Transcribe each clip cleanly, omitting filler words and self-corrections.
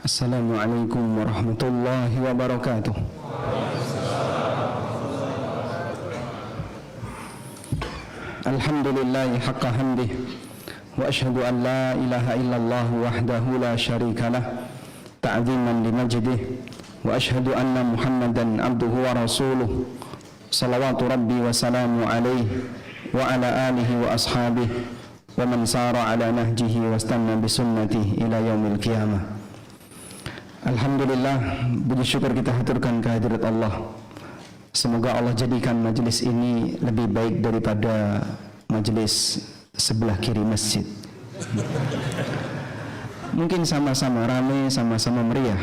Assalamualaikum warahmatullahi wabarakatuh. Alhamdulillahi haqqa hamdih wa ashhadu an la ilaha illallah wahdahu la syarika lah ta'ziman limajdih wa ashhadu anna Muhammadan abduhu wa rasuluh salawatu rabbi wa salamu alaihi wa ala alihi wa ashabihi wa man sara ala nahjihi wa istanna bisunnatihi ila yaumil qiyamah. Alhamdulillah, puji syukur kita haturkan kehadirat Allah. Semoga Allah jadikan majelis ini lebih baik daripada majelis sebelah kiri masjid. Mungkin sama-sama ramai, sama-sama meriah,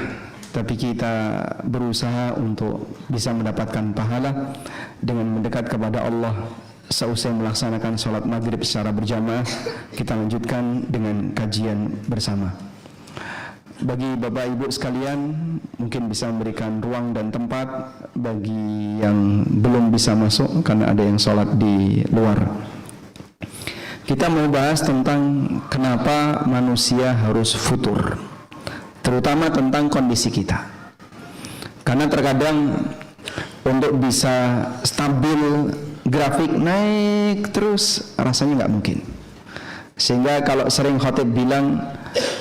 tapi kita berusaha untuk bisa mendapatkan pahala dengan mendekat kepada Allah. Seusai melaksanakan sholat maghrib secara berjamaah, kita lanjutkan dengan kajian bersama. Bagi Bapak Ibu sekalian, mungkin bisa memberikan ruang dan tempat bagi yang belum bisa masuk karena ada yang sholat di luar. Kita mau bahas tentang kenapa manusia harus futur, terutama tentang kondisi kita. Karena terkadang untuk bisa stabil grafik naik terus rasanya nggak mungkin. Sehingga kalau sering khotib bilang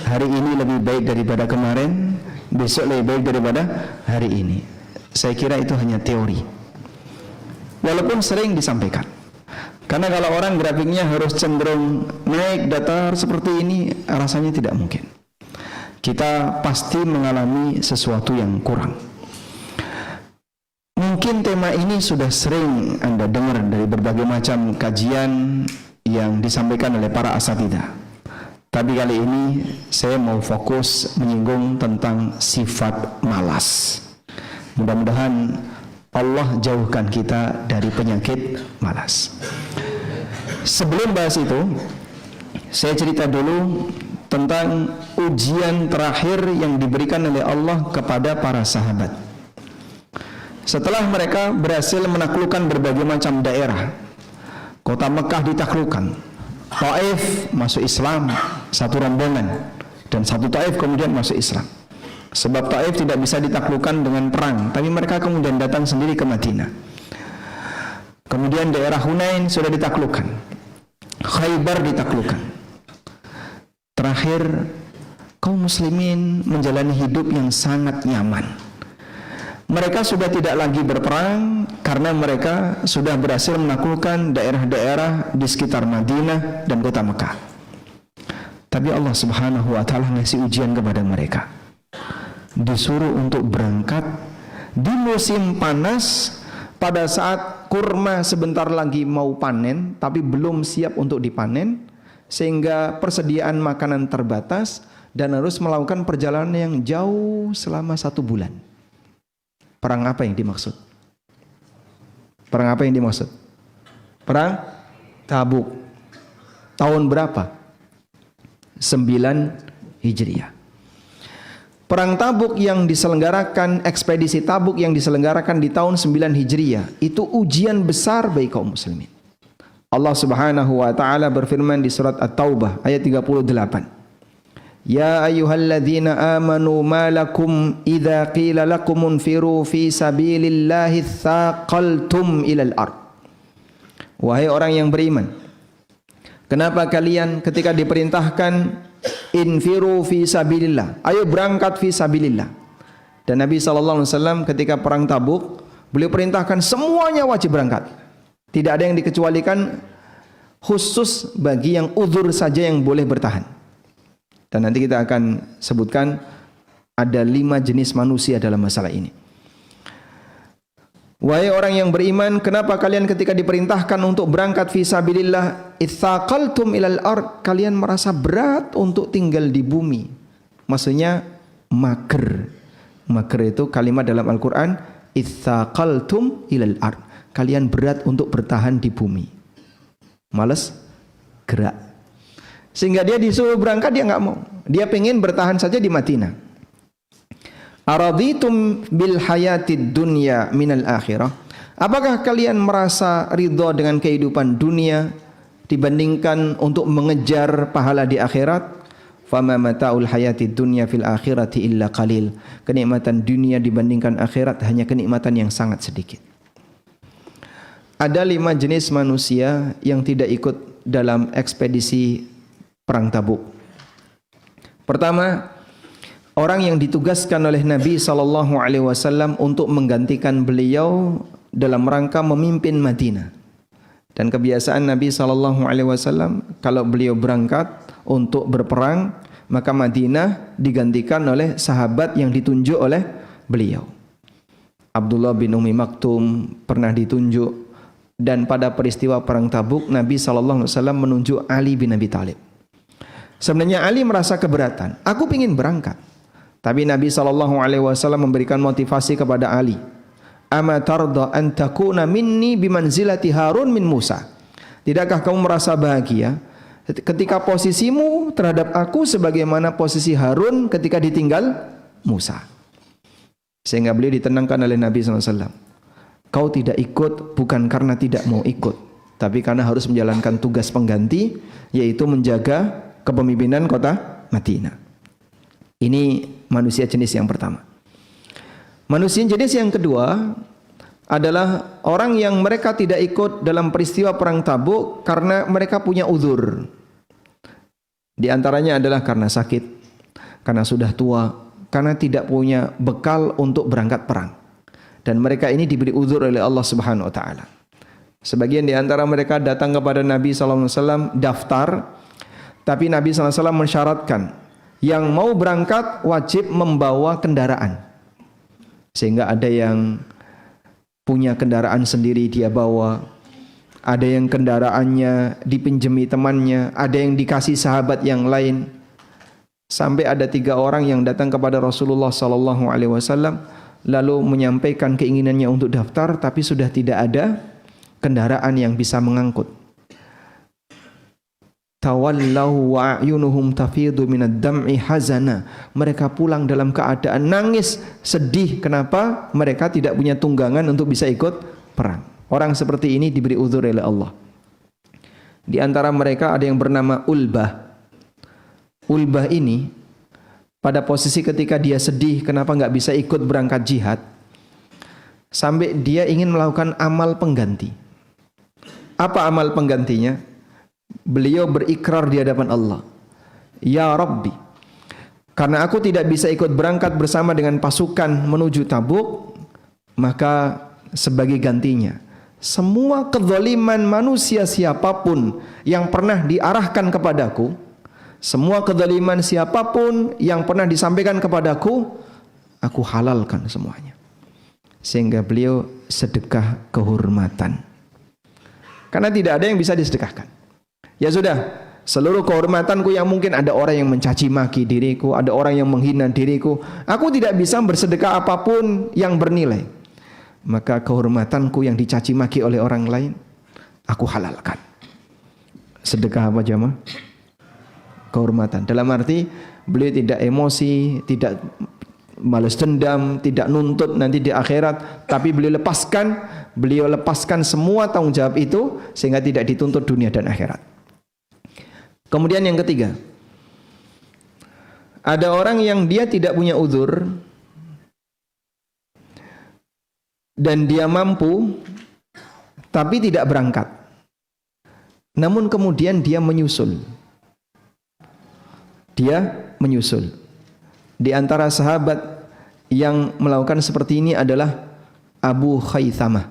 hari ini lebih baik daripada kemarin, besok lebih baik daripada hari ini, saya kira itu hanya teori, walaupun sering disampaikan. Karena kalau orang grafiknya harus cenderung naik datar seperti ini, rasanya tidak mungkin. Kita pasti mengalami sesuatu yang kurang. Mungkin tema ini sudah sering Anda dengar dari berbagai macam kajian yang disampaikan oleh para asatidzah. Tapi kali ini saya mau fokus menyinggung tentang sifat malas. Mudah-mudahan Allah jauhkan kita dari penyakit malas. Sebelum bahas itu, saya cerita dulu tentang ujian terakhir yang diberikan oleh Allah kepada para sahabat. Setelah mereka berhasil menaklukkan berbagai macam daerah, kota Mekah ditaklukkan, Taif masuk Islam satu rombongan, dan satu Taif kemudian masuk Islam. Sebab Taif tidak bisa ditaklukkan dengan perang, tapi mereka kemudian datang sendiri ke Madinah. Kemudian daerah Hunain sudah ditaklukkan, Khaybar ditaklukkan. Terakhir kaum muslimin menjalani hidup yang sangat nyaman. Mereka sudah tidak lagi berperang karena mereka sudah berhasil menaklukkan daerah-daerah di sekitar Madinah dan kota Mekah. Tapi Allah Subhanahu wa ta'ala ngasih ujian kepada mereka. Disuruh untuk berangkat di musim panas pada saat kurma sebentar lagi mau panen tapi belum siap untuk dipanen, sehingga persediaan makanan terbatas dan harus melakukan perjalanan yang jauh selama 1 bulan. Perang apa yang dimaksud? Perang apa yang dimaksud? Perang Tabuk. Tahun berapa? 9 Hijriah. Perang Tabuk yang diselenggarakan, ekspedisi Tabuk yang diselenggarakan di tahun 9 Hijriah, itu ujian besar bagi kaum muslimin. Allah Subhanahu wa ta'ala berfirman di surat At-Taubah ayat 38. Ya ayyuhalladzina amanu ma lakum idza qila lakum unfiru fi sabilillahi tsaqaltum ilal ard. Wahai orang yang beriman, kenapa kalian ketika diperintahkan infiru fi sabilillah, ayo berangkat fi sabilillah. Dan Nabi SAW ketika perang Tabuk, beliau perintahkan semuanya wajib berangkat. Tidak ada yang dikecualikan, khusus bagi yang uzur saja yang boleh bertahan. Dan nanti kita akan sebutkan ada 5 jenis manusia dalam masalah ini. Wahai orang yang beriman, kenapa kalian ketika diperintahkan untuk berangkat fi sabilillah itsaqaltum ilal ard, kalian merasa berat untuk tinggal di bumi? Maksudnya mager. Mager itu kalimat dalam Al-Qur'an, itsaqaltum ilal ard. Kalian berat untuk bertahan di bumi. Malas gerak. Sehingga dia disuruh berangkat, dia nggak mau. Dia pengen bertahan saja di Madinah. Araditum bil hayatid dunya minal akhirah. Apakah kalian merasa ridha dengan kehidupan dunia dibandingkan untuk mengejar pahala di akhirat? Fama mata'ul hayatid dunya fil akhirati illa qalil. Kenikmatan dunia dibandingkan akhirat hanya kenikmatan yang sangat sedikit. Ada 5 jenis manusia yang tidak ikut dalam ekspedisi perang Tabuk. Pertama, orang yang ditugaskan oleh Nabi SAW untuk menggantikan beliau dalam rangka memimpin Madinah. Dan kebiasaan Nabi SAW kalau beliau berangkat untuk berperang, maka Madinah digantikan oleh sahabat yang ditunjuk oleh beliau. Abdullah bin Ummi Maktum pernah ditunjuk, dan pada peristiwa perang Tabuk Nabi SAW menunjuk Ali bin Abi Thalib. Sebenarnya Ali merasa keberatan, aku ingin berangkat. Tapi Nabi SAW memberikan motivasi kepada Ali. Ama tarda an takuna minni bimanzilati Harun min Musa. Tidakkah kamu merasa bahagia ketika posisimu terhadap aku sebagaimana posisi Harun ketika ditinggal Musa? Sehingga beliau ditenangkan oleh Nabi SAW. Kau tidak ikut bukan karena tidak mau ikut, tapi karena harus menjalankan tugas pengganti, yaitu menjaga kepemimpinan kota Madinah. Ini manusia jenis yang pertama. Manusia jenis yang kedua adalah orang yang mereka tidak ikut dalam peristiwa perang Tabuk karena mereka punya uzur. Di antaranya adalah karena sakit, karena sudah tua, karena tidak punya bekal untuk berangkat perang. Dan mereka ini diberi uzur oleh Allah Subhanahu wa taala. Sebagian di antara mereka datang kepada Nabi SAW daftar, tapi Nabi SAW mensyaratkan yang mau berangkat wajib membawa kendaraan. Sehingga ada yang punya kendaraan sendiri dia bawa, ada yang kendaraannya dipinjemi temannya, ada yang dikasih sahabat yang lain. Sampai ada 3 orang yang datang kepada Rasulullah SAW lalu menyampaikan keinginannya untuk daftar, tapi sudah tidak ada kendaraan yang bisa mengangkut. Tawallahu wa a'yunuhum tafidu minad dam'i hazana. Mereka pulang dalam keadaan nangis, sedih. Kenapa? Mereka tidak punya tunggangan untuk bisa ikut perang. Orang seperti ini diberi uzur oleh Allah. Di antara mereka ada yang bernama Ulbah. Ulbah ini pada posisi ketika dia sedih kenapa nggak bisa ikut berangkat jihad, sampai dia ingin melakukan amal pengganti. Apa amal penggantinya? Beliau berikrar di hadapan Allah, Ya Rabbi, karena aku tidak bisa ikut berangkat bersama dengan pasukan menuju Tabuk, maka sebagai gantinya semua kezaliman manusia siapapun yang pernah diarahkan kepadaku, semua kezaliman siapapun yang pernah disampaikan kepadaku, aku halalkan semuanya. Sehingga beliau sedekah kehormatan. Karena tidak ada yang bisa disedekahkan. Ya sudah, seluruh kehormatanku yang mungkin ada orang yang mencaci maki diriku, ada orang yang menghina diriku, aku tidak bisa bersedekah apapun yang bernilai. Maka kehormatanku yang dicaci maki oleh orang lain, aku halalkan. Sedekah apa jamaah? Kehormatan. Dalam arti beliau tidak emosi, tidak balas dendam, tidak nuntut nanti di akhirat, tapi beliau lepaskan semua tanggung jawab itu sehingga tidak dituntut dunia dan akhirat. Kemudian yang ketiga, ada orang yang dia tidak punya uzur dan dia mampu tapi tidak berangkat, namun kemudian dia menyusul. Di antara sahabat yang melakukan seperti ini adalah Abu Khaythamah.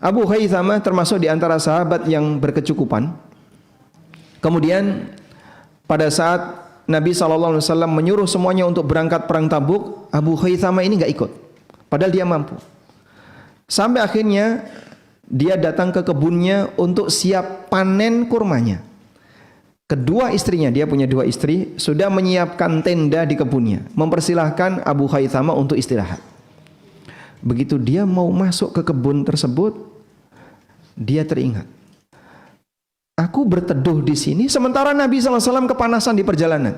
Abu Khaythamah termasuk di antara sahabat yang berkecukupan. Kemudian pada saat Nabi SAW menyuruh semuanya untuk berangkat perang Tabuk, Abu Khaythamah ini nggak ikut, padahal dia mampu. Sampai akhirnya dia datang ke kebunnya untuk siap panen kurmanya. Kedua istrinya, dia punya 2 istri, sudah menyiapkan tenda di kebunnya, mempersilahkan Abu Khaythamah untuk istirahat. Begitu dia mau masuk ke kebun tersebut, dia teringat, aku berteduh di sini sementara Nabi SAW kepanasan di perjalanan.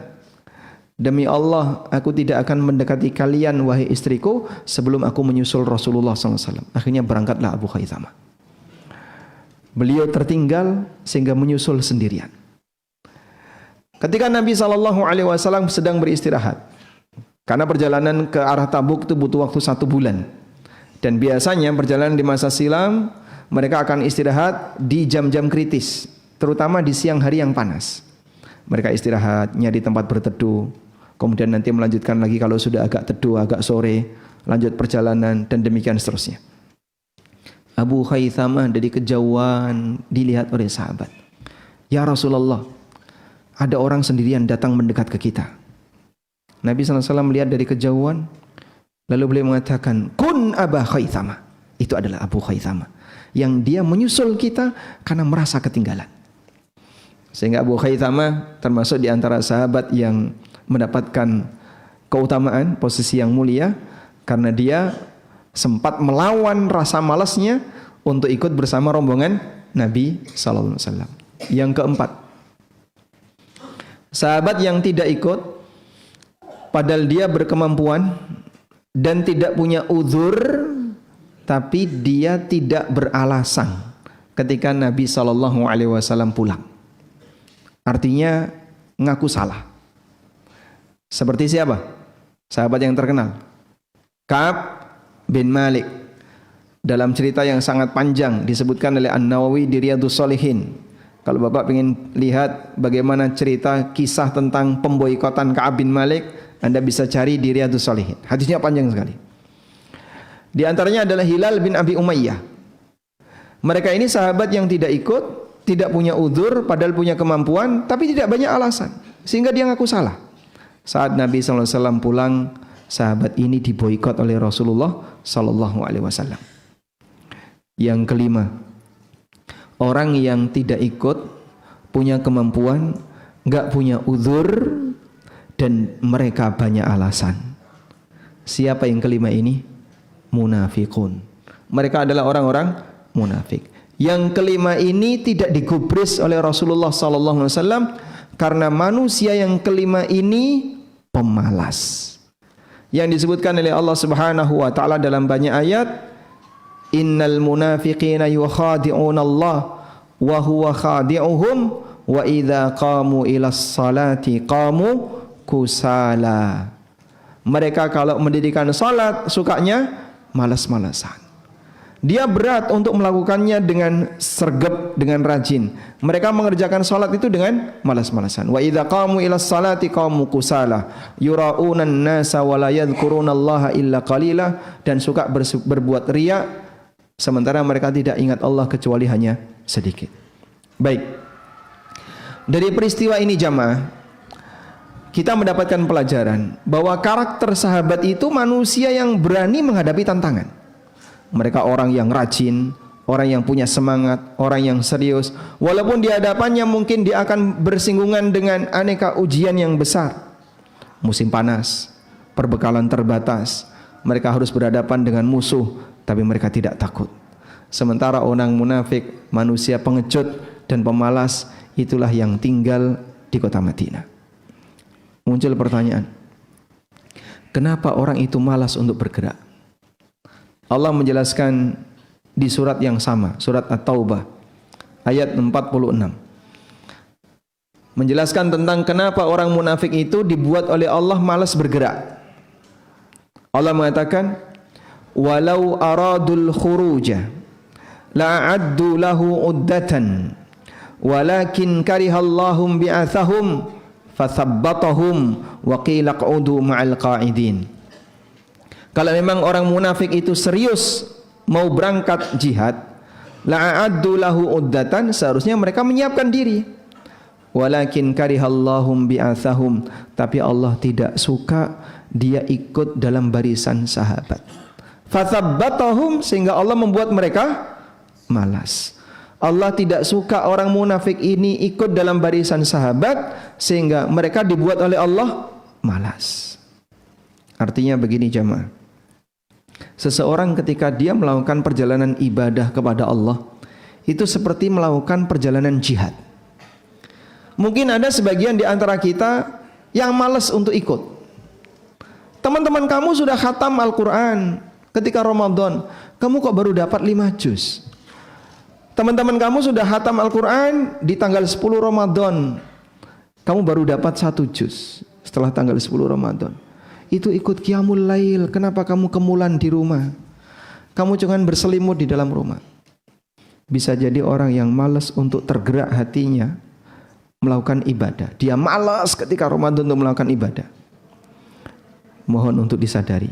Demi Allah, aku tidak akan mendekati kalian wahai istriku sebelum aku menyusul Rasulullah SAW. Akhirnya berangkatlah Abu Khaythamah. Beliau tertinggal sehingga menyusul sendirian. Ketika Nabi SAW sedang beristirahat, karena perjalanan ke arah Tabuk itu butuh waktu 1 bulan. Dan biasanya perjalanan di masa silam mereka akan istirahat di jam-jam kritis, terutama di siang hari yang panas. Mereka istirahat, nyari tempat berteduh, kemudian nanti melanjutkan lagi kalau sudah agak teduh, agak sore, lanjut perjalanan, dan demikian seterusnya. Abu Khaythamah dari kejauhan dilihat oleh sahabat. Ya Rasulullah, ada orang sendirian datang mendekat ke kita. Nabi SAW melihat dari kejauhan, lalu beliau mengatakan, Kun Aba Khaythamah. Itu adalah Abu Khaythamah, yang dia menyusul kita karena merasa ketinggalan. Sehingga Abu Khaythamah termasuk di antara sahabat yang mendapatkan keutamaan, posisi yang mulia, karena dia sempat melawan rasa malasnya untuk ikut bersama rombongan Nabi SAW. Yang keempat, sahabat yang tidak ikut padahal dia berkemampuan dan tidak punya uzur, tapi dia tidak beralasan ketika Nabi SAW pulang. Artinya ngaku salah. Seperti siapa? Sahabat yang terkenal, Ka'ab bin Malik. Dalam cerita yang sangat panjang disebutkan oleh An-Nawawi di Riyadhus Shalihin. Kalau Bapak ingin lihat bagaimana cerita kisah tentang pemboikotan Ka'ab bin Malik, Anda bisa cari di Riyadhus Shalihin. Hadisnya panjang sekali. Di antaranya adalah Hilal bin Abi Umayyah. Mereka ini sahabat yang tidak ikut, tidak punya uzur, padahal punya kemampuan, tapi tidak banyak alasan, sehingga dia ngaku salah. Saat Nabi SAW pulang, sahabat ini diboikot oleh Rasulullah SAW. Yang kelima, orang yang tidak ikut, punya kemampuan, nggak punya uzur, dan mereka banyak alasan. Siapa yang kelima ini? Munafikun. Mereka adalah orang-orang munafik. Yang kelima ini tidak digubris oleh Rasulullah SAW karena manusia yang kelima ini pemalas. Yang disebutkan oleh Allah Subhanahu wa taala dalam banyak ayat, innal munafiqina yukhadi'una Allah wa huwa khadi'uhum wa idza qamu ilas salati qamu kusala. Mereka kalau mendirikan salat sukanya malas-malasan. Dia berat untuk melakukannya dengan sergap, dengan rajin. Mereka mengerjakan salat itu dengan malas-malasan. Wa idza qamu ilas salati qamu kusala yura'unan nasa wa la yadhkurunallaha illa qalila, dan suka berbuat riya sementara mereka tidak ingat Allah kecuali hanya sedikit. Baik. Dari peristiwa ini jamaah, kita mendapatkan pelajaran bahwa karakter sahabat itu manusia yang berani menghadapi tantangan. Mereka orang yang rajin, orang yang punya semangat, orang yang serius. Walaupun di hadapannya mungkin dia akan bersinggungan dengan aneka ujian yang besar. Musim panas, perbekalan terbatas, mereka harus berhadapan dengan musuh, tapi mereka tidak takut. Sementara orang munafik, manusia pengecut dan pemalas, itulah yang tinggal di kota Madinah. Muncul pertanyaan, kenapa orang itu malas untuk bergerak? Allah menjelaskan di surat yang sama, surat At-Taubah ayat 46. Menjelaskan tentang kenapa orang munafik itu dibuat oleh Allah malas bergerak. Allah mengatakan, walau aradul khuruja la'addu lahu uddatan walakin karihallahum bi'athahum fathabbatahum wa qila q'udu ma'al qa'idin. Kalau memang orang munafik itu serius mau berangkat jihad, la'addu lahu uddatan, seharusnya mereka menyiapkan diri. Walakin karihallahum bi'athahum, tapi Allah tidak suka dia ikut dalam barisan sahabat. Fathabbatahum, sehingga Allah membuat mereka malas. Allah tidak suka orang munafik ini ikut dalam barisan sahabat, sehingga mereka dibuat oleh Allah malas. Artinya begini jamaah, seseorang ketika dia melakukan perjalanan ibadah kepada Allah, itu seperti melakukan perjalanan jihad. Mungkin ada sebagian di antara kita yang malas untuk ikut. Teman-teman kamu sudah khatam Al-Quran ketika Ramadan, kamu kok baru dapat 5 juz. Teman-teman kamu sudah khatam Al-Quran di tanggal 10 Ramadan, kamu baru dapat 1 juz setelah tanggal 10 Ramadan. Itu ikut qiyamul lail. Kenapa kamu kemulan di rumah? Kamu cuman berselimut di dalam rumah. Bisa jadi orang yang malas untuk tergerak hatinya melakukan ibadah. Dia malas ketika Ramadan untuk melakukan ibadah. Mohon untuk disadari,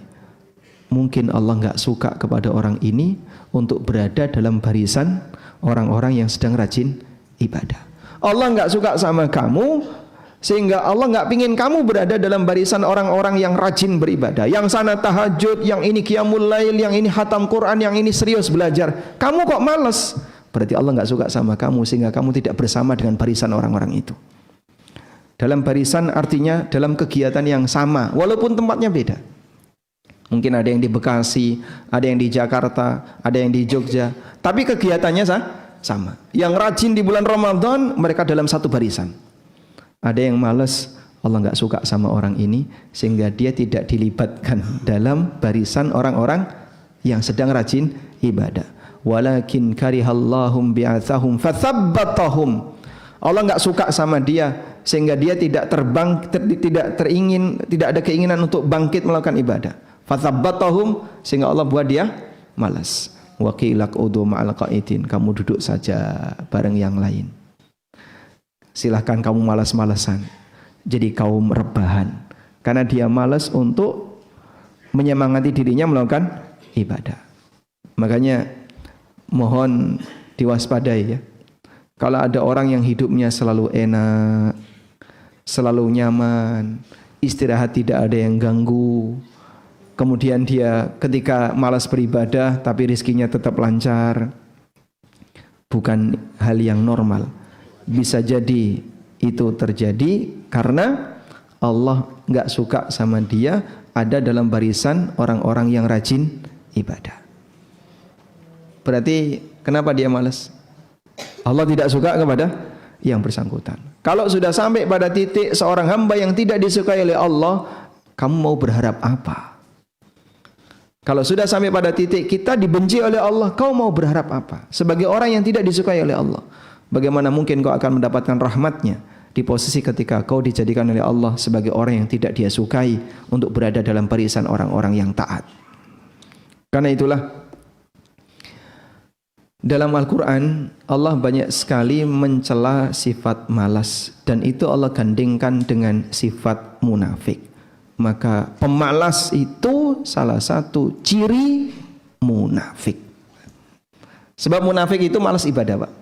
mungkin Allah enggak suka kepada orang ini untuk berada dalam barisan orang-orang yang sedang rajin ibadah. Allah enggak suka sama kamu, sehingga Allah enggak pingin kamu berada dalam barisan orang-orang yang rajin beribadah. Yang sana tahajud, yang ini qiyamul lail, yang ini khatam Quran, yang ini serius belajar. Kamu kok malas? Berarti Allah enggak suka sama kamu, sehingga kamu tidak bersama dengan barisan orang-orang itu. Dalam barisan artinya dalam kegiatan yang sama, walaupun tempatnya beda. Mungkin ada yang di Bekasi, ada yang di Jakarta, ada yang di Jogja, tapi kegiatannya sama. Yang rajin di bulan Ramadan, mereka dalam satu barisan. Ada yang malas, Allah enggak suka sama orang ini, sehingga dia tidak dilibatkan dalam barisan orang-orang yang sedang rajin ibadah. Walakin karihallahum bi'atsahum fathabbatahum. Allah enggak suka sama dia, sehingga dia tidak ada keinginan untuk bangkit melakukan ibadah. Fathabbatahum, sehingga Allah buat dia malas. Wa qila qudu ma'al qa'idin, kamu duduk saja bareng yang lain. Silahkan kamu malas-malasan jadi kaum rebahan, karena dia malas untuk menyemangati dirinya melakukan ibadah. Makanya mohon diwaspadai ya. Kalau ada orang yang hidupnya selalu enak, selalu nyaman, istirahat tidak ada yang ganggu, kemudian dia ketika malas beribadah tapi rezekinya tetap lancar, bukan hal yang normal. Bisa jadi itu terjadi karena Allah enggak suka sama dia ada dalam barisan orang-orang yang rajin ibadah. Berarti kenapa dia malas? Allah tidak suka kepada yang bersangkutan. Kalau sudah sampai pada titik seorang hamba yang tidak disukai oleh Allah, kamu mau berharap apa? Kalau sudah sampai pada titik kita dibenci oleh Allah, kau mau berharap apa? Sebagai orang yang tidak disukai oleh Allah, bagaimana mungkin kau akan mendapatkan rahmatnya di posisi ketika kau dijadikan oleh Allah sebagai orang yang tidak dia sukai untuk berada dalam barisan orang-orang yang taat. Karena itulah dalam Al-Quran Allah banyak sekali mencela sifat malas, dan itu Allah gandingkan dengan sifat munafik. Maka pemalas itu salah satu ciri munafik. Sebab munafik itu malas ibadah, Pak.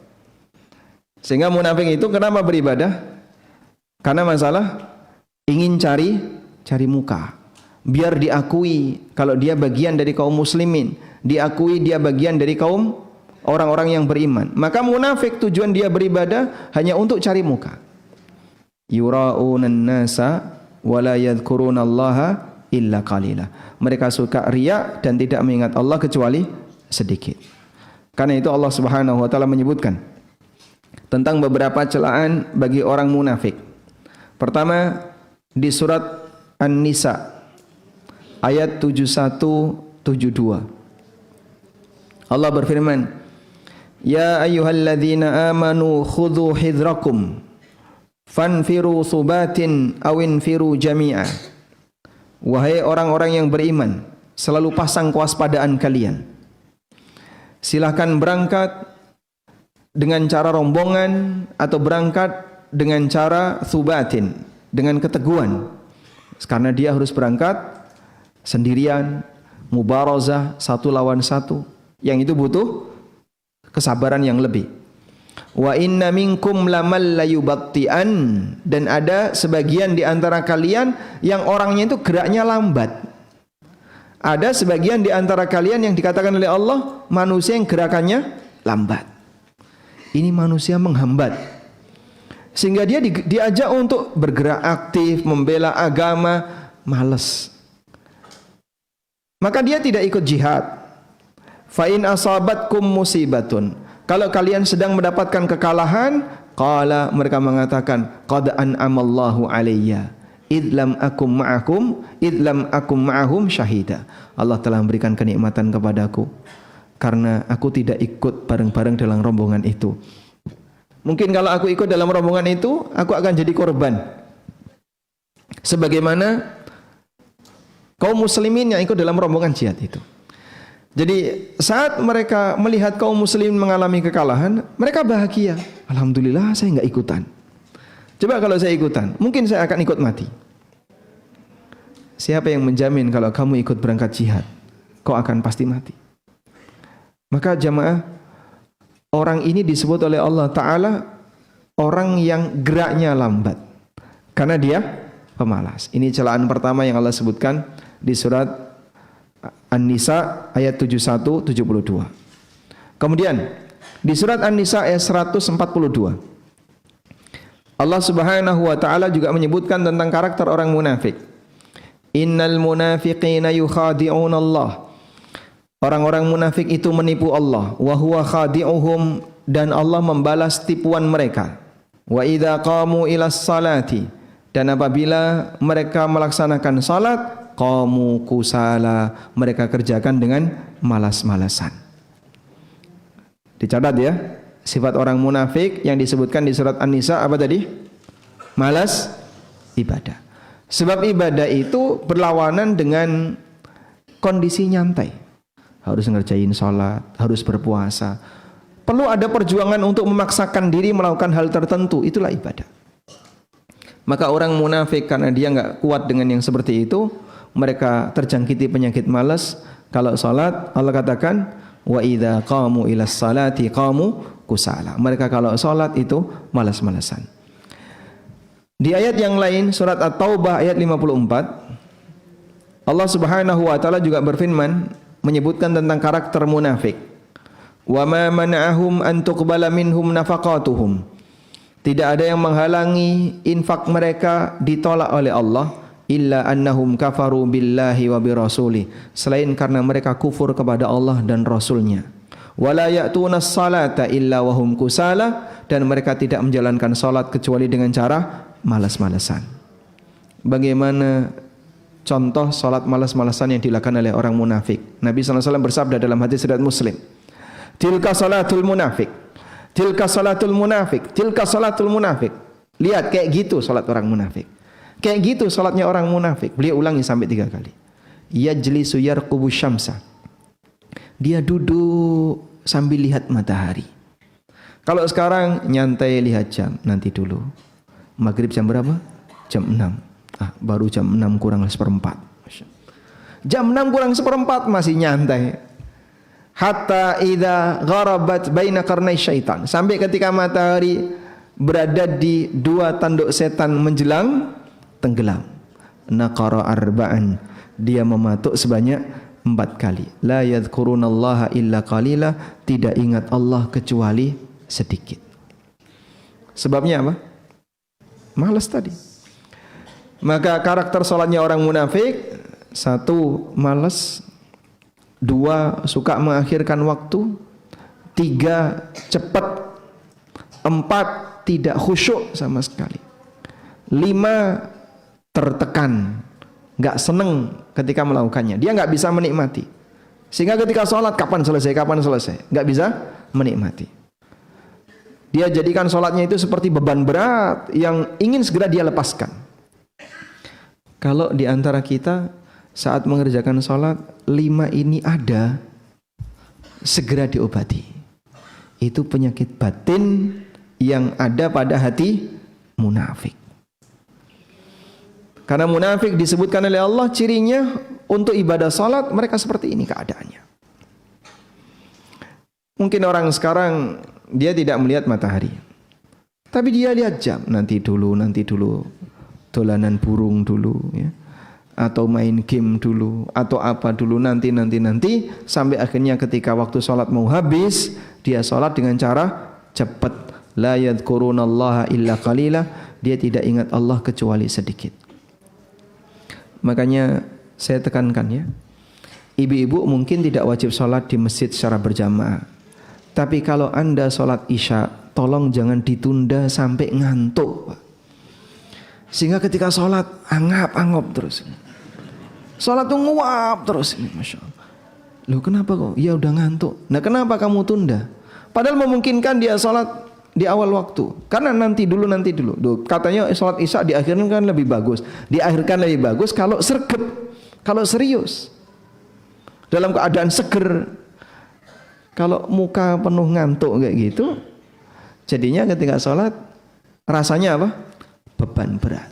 Sehingga munafik itu kenapa beribadah? Karena masalah ingin cari muka, biar diakui kalau dia bagian dari kaum muslimin, diakui dia bagian dari kaum orang-orang yang beriman. Maka munafik tujuan dia beribadah hanya untuk cari muka. Yura'unan nasa wa la yadhkurunallaha illa qalila. Mereka suka riya dan tidak mengingat Allah kecuali sedikit. Karena itu Allah Subhanahu wa taala menyebutkan tentang beberapa celaan bagi orang munafik. Pertama di surat An-Nisa ayat 71-72. Allah berfirman, Ya ayyuhalladzina amanu khudhu hidrakum fanfiru subatin awinfiru jami'a. Wahai orang-orang yang beriman, selalu pasang kewaspadaan kalian. Silahkan berangkat dengan cara rombongan atau berangkat dengan cara subatin, dengan keteguhan. Karena dia harus berangkat sendirian, mubarazah, satu lawan satu. Yang itu butuh kesabaran yang lebih. Wa inna minkum lamal layubatti'an, dan ada sebagian di antara kalian yang orangnya itu geraknya lambat. Ada sebagian di antara kalian yang dikatakan oleh Allah manusia yang gerakannya lambat. Ini manusia menghambat, sehingga dia diajak untuk bergerak aktif, membela agama, malas. Maka dia tidak ikut jihad. Fa in asabatkum musibatun, kalau kalian sedang mendapatkan kekalahan, qala, mereka mengatakan, qad an'amallahu alayya idlam akum ma'ahum syahida. Allah telah memberikan kenikmatan kepadaku karena aku tidak ikut bareng-bareng dalam rombongan itu. Mungkin kalau aku ikut dalam rombongan itu, aku akan jadi korban. Sebagaimana kaum muslimin yang ikut dalam rombongan jihad itu. Jadi saat mereka melihat kaum muslimin mengalami kekalahan, mereka bahagia. Alhamdulillah saya nggak ikutan. Coba kalau saya ikutan, mungkin saya akan ikut mati. Siapa yang menjamin kalau kamu ikut berangkat jihad, kau akan pasti mati? Maka jamaah, orang ini disebut oleh Allah Ta'ala orang yang geraknya lambat karena dia pemalas. Ini celaan pertama yang Allah sebutkan di surat An-Nisa ayat 71-72. Kemudian di surat An-Nisa ayat 142, Allah Subhanahu wa taala juga menyebutkan tentang karakter orang munafik. Innal munafiqina yukhadi'un Allah. Orang-orang munafik itu menipu Allah, wa huwa khadi'uhum, dan Allah membalas tipuan mereka. Wa idza qamu ilas salati, dan apabila mereka melaksanakan salat, qamu kusala, mereka kerjakan dengan malas-malasan. Dicatat ya, sifat orang munafik yang disebutkan di surat An-Nisa apa tadi? Malas ibadah. Sebab ibadah itu berlawanan dengan kondisi nyantai. Harus ngerjain sholat, harus berpuasa. Perlu ada perjuangan untuk memaksakan diri melakukan hal tertentu, itulah ibadah. Maka orang munafik karena dia nggak kuat dengan yang seperti itu, mereka terjangkiti penyakit malas. Kalau sholat, Allah katakan, wa idza qamu ilas salati qamu kusala. Mereka kalau sholat itu malas-malasan. Di ayat yang lain, surat At-Taubah ayat 54, Allah Subhanahu wa taala juga berfirman menyebutkan tentang karakter munafik. Wa ma mana'ahum an tuqbala minhum nafaqatuhum. Tidak ada yang menghalangi infak mereka ditolak oleh Allah illa annahum kafaru billahi wa birasuli, selain karena mereka kufur kepada Allah dan Rasulnya. Wala ya'tunas salata illa wahum kusala, dan mereka tidak menjalankan salat kecuali dengan cara malas-malasan. Bagaimana contoh salat malas-malasan yang dilakukan oleh orang munafik? Nabi SAW bersabda dalam hadis riwayat Muslim, tilka salatul munafik, tilka salatul munafik, tilka salatul munafik. Lihat kayak gitu salat orang munafik. Kayak gitu salatnya orang munafik. Beliau ulangi sampai 3 kali. Yajlisu yarqubu syamsa. Dia duduk sambil lihat matahari. Kalau sekarang nyantai lihat jam, nanti dulu. Maghrib jam berapa? Jam 6. Baru jam 6 kurang 1/4. Jam 6 kurang 1/4 masih nyantai. Hatta idza gharabat baina qarnai syaitan. Sampai ketika matahari berada di 2 tanduk setan menjelang tenggelam. Naqara arba'an. Dia mematuk sebanyak 4 kali. La yadhkurunallaha illa qalila. Tidak ingat Allah kecuali sedikit. Sebabnya apa? Malas tadi. Maka karakter salatnya orang munafik, 1, malas, 2, suka mengakhirkan waktu, 3, cepat, 4, tidak khusyuk sama sekali, 5, tertekan, nggak seneng ketika melakukannya, dia nggak bisa menikmati, sehingga ketika sholat kapan selesai, nggak bisa menikmati. Dia jadikan sholatnya itu seperti beban berat yang ingin segera dia lepaskan. Kalau di antara kita saat mengerjakan sholat 5 ini ada, segera diobati. Itu penyakit batin yang ada pada hati munafik. Karena munafik disebutkan oleh Allah cirinya untuk ibadah sholat mereka seperti ini keadaannya. Mungkin orang sekarang dia tidak melihat matahari, tapi dia lihat jam, nanti dulu, dolanan burung dulu, ya, atau main game dulu, atau apa dulu, nanti, sampai akhirnya ketika waktu sholat mau habis, dia sholat dengan cara cepat. La yadhkurunallaha illa qalila. Dia tidak ingat Allah kecuali sedikit. Makanya saya tekankan ya, ibu-ibu mungkin tidak wajib sholat di masjid secara berjamaah, tapi kalau Anda sholat isya, tolong jangan ditunda sampai ngantuk, sehingga ketika sholat angap-angop terus. Sholat tuh nguap terus, Masya Allah. Loh kenapa kok? Ya udah ngantuk. Nah kenapa kamu tunda? Padahal memungkinkan dia sholat di awal waktu. Karena nanti dulu. Duh, katanya sholat isya diakhirkan kan lebih bagus. Diakhirkan lebih bagus kalau sregep, kalau serius. Dalam keadaan seger. Kalau muka penuh ngantuk kayak gitu, jadinya ketika sholat rasanya apa? Beban berat.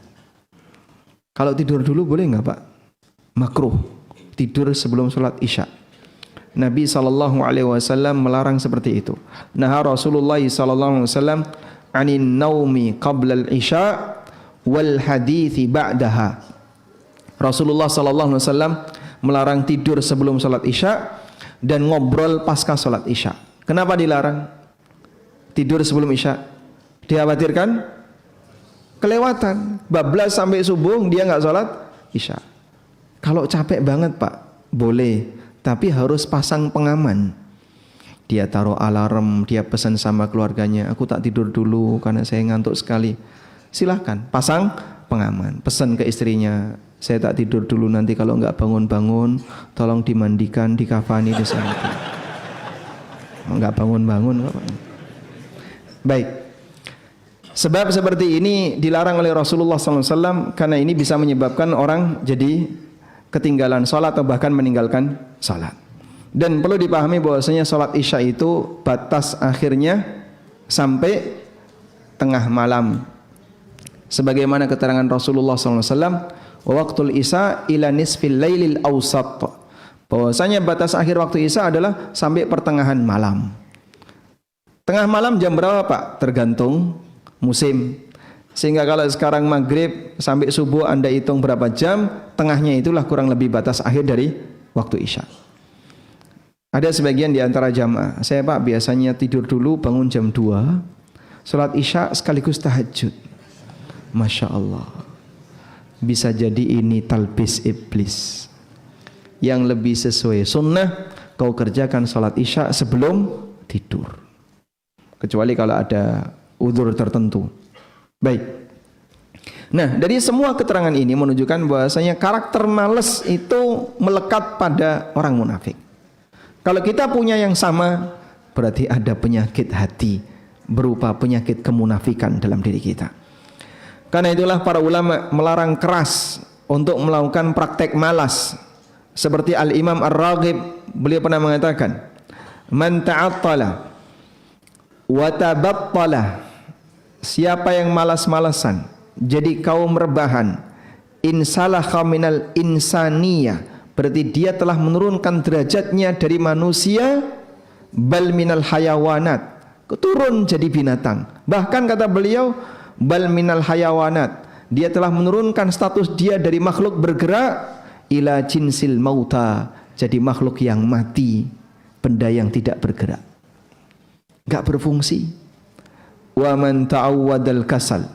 Kalau tidur dulu boleh nggak Pak? Makruh. Tidur sebelum sholat isya. Nabi SAW melarang seperti itu. Nah Rasulullah SAW anin naumi qabla al-isya wal hadithi ba'daha. Rasulullah SAW melarang tidur sebelum sholat isya dan ngobrol pasca sholat isya. Kenapa dilarang tidur sebelum isya? Dikhawatirkan kelewatan. Bablas sampai subuh dia nggak sholat isya. Kalau capek banget Pak, boleh, tapi harus pasang pengaman. Dia taruh alarm, dia pesan sama keluarganya, aku tak tidur dulu karena saya ngantuk sekali. Silahkan pasang pengaman. Pesan ke istrinya, saya tak tidur dulu, nanti kalau nggak bangun-bangun tolong dimandikan, dikafani di sana. Nggak bangun-bangun. Baik. Sebab seperti ini dilarang oleh Rasulullah SAW karena ini bisa menyebabkan orang jadi ketinggalan sholat atau bahkan meninggalkan sholat. Dan perlu dipahami bahwasanya sholat isya itu batas akhirnya sampai tengah malam. Sebagaimana keterangan Rasulullah SAW, waktul isya ila nisfil lailil awsat. Bahwasanya batas akhir waktu isya adalah sampai pertengahan malam. Tengah malam jam berapa Pak? Tergantung musim. Sehingga kalau sekarang maghrib sampai subuh Anda hitung berapa jam, tengahnya itulah kurang lebih batas akhir dari waktu isya. Ada sebagian di antara jamaah, saya Pak biasanya tidur dulu bangun jam 2, sholat isya sekaligus tahajud. Masya Allah. Bisa jadi ini talbis iblis. Yang lebih sesuai sunnah, kau kerjakan sholat isya sebelum tidur. Kecuali kalau ada udzur tertentu. Baik. Nah, dari semua keterangan ini menunjukkan bahwasanya karakter malas itu melekat pada orang munafik. Kalau kita punya yang sama, berarti ada penyakit hati berupa penyakit kemunafikan dalam diri kita. Karena itulah para ulama melarang keras untuk melakukan praktek malas. Seperti Al-Imam Ar-Raghib, beliau pernah mengatakan, "Man ta'attala wa tabattala." Siapa yang malas-malasan, jadi kaum rebahan, insalaha minal insaniyah, berarti dia telah menurunkan derajatnya dari manusia, bal minal hayawanat, turun jadi binatang. Bahkan kata beliau, bal minal hayawanat, dia telah menurunkan status dia dari makhluk bergerak ila jinsil mauta, jadi makhluk yang mati, benda yang tidak bergerak, enggak berfungsi. Wa man ta'awwadal kasal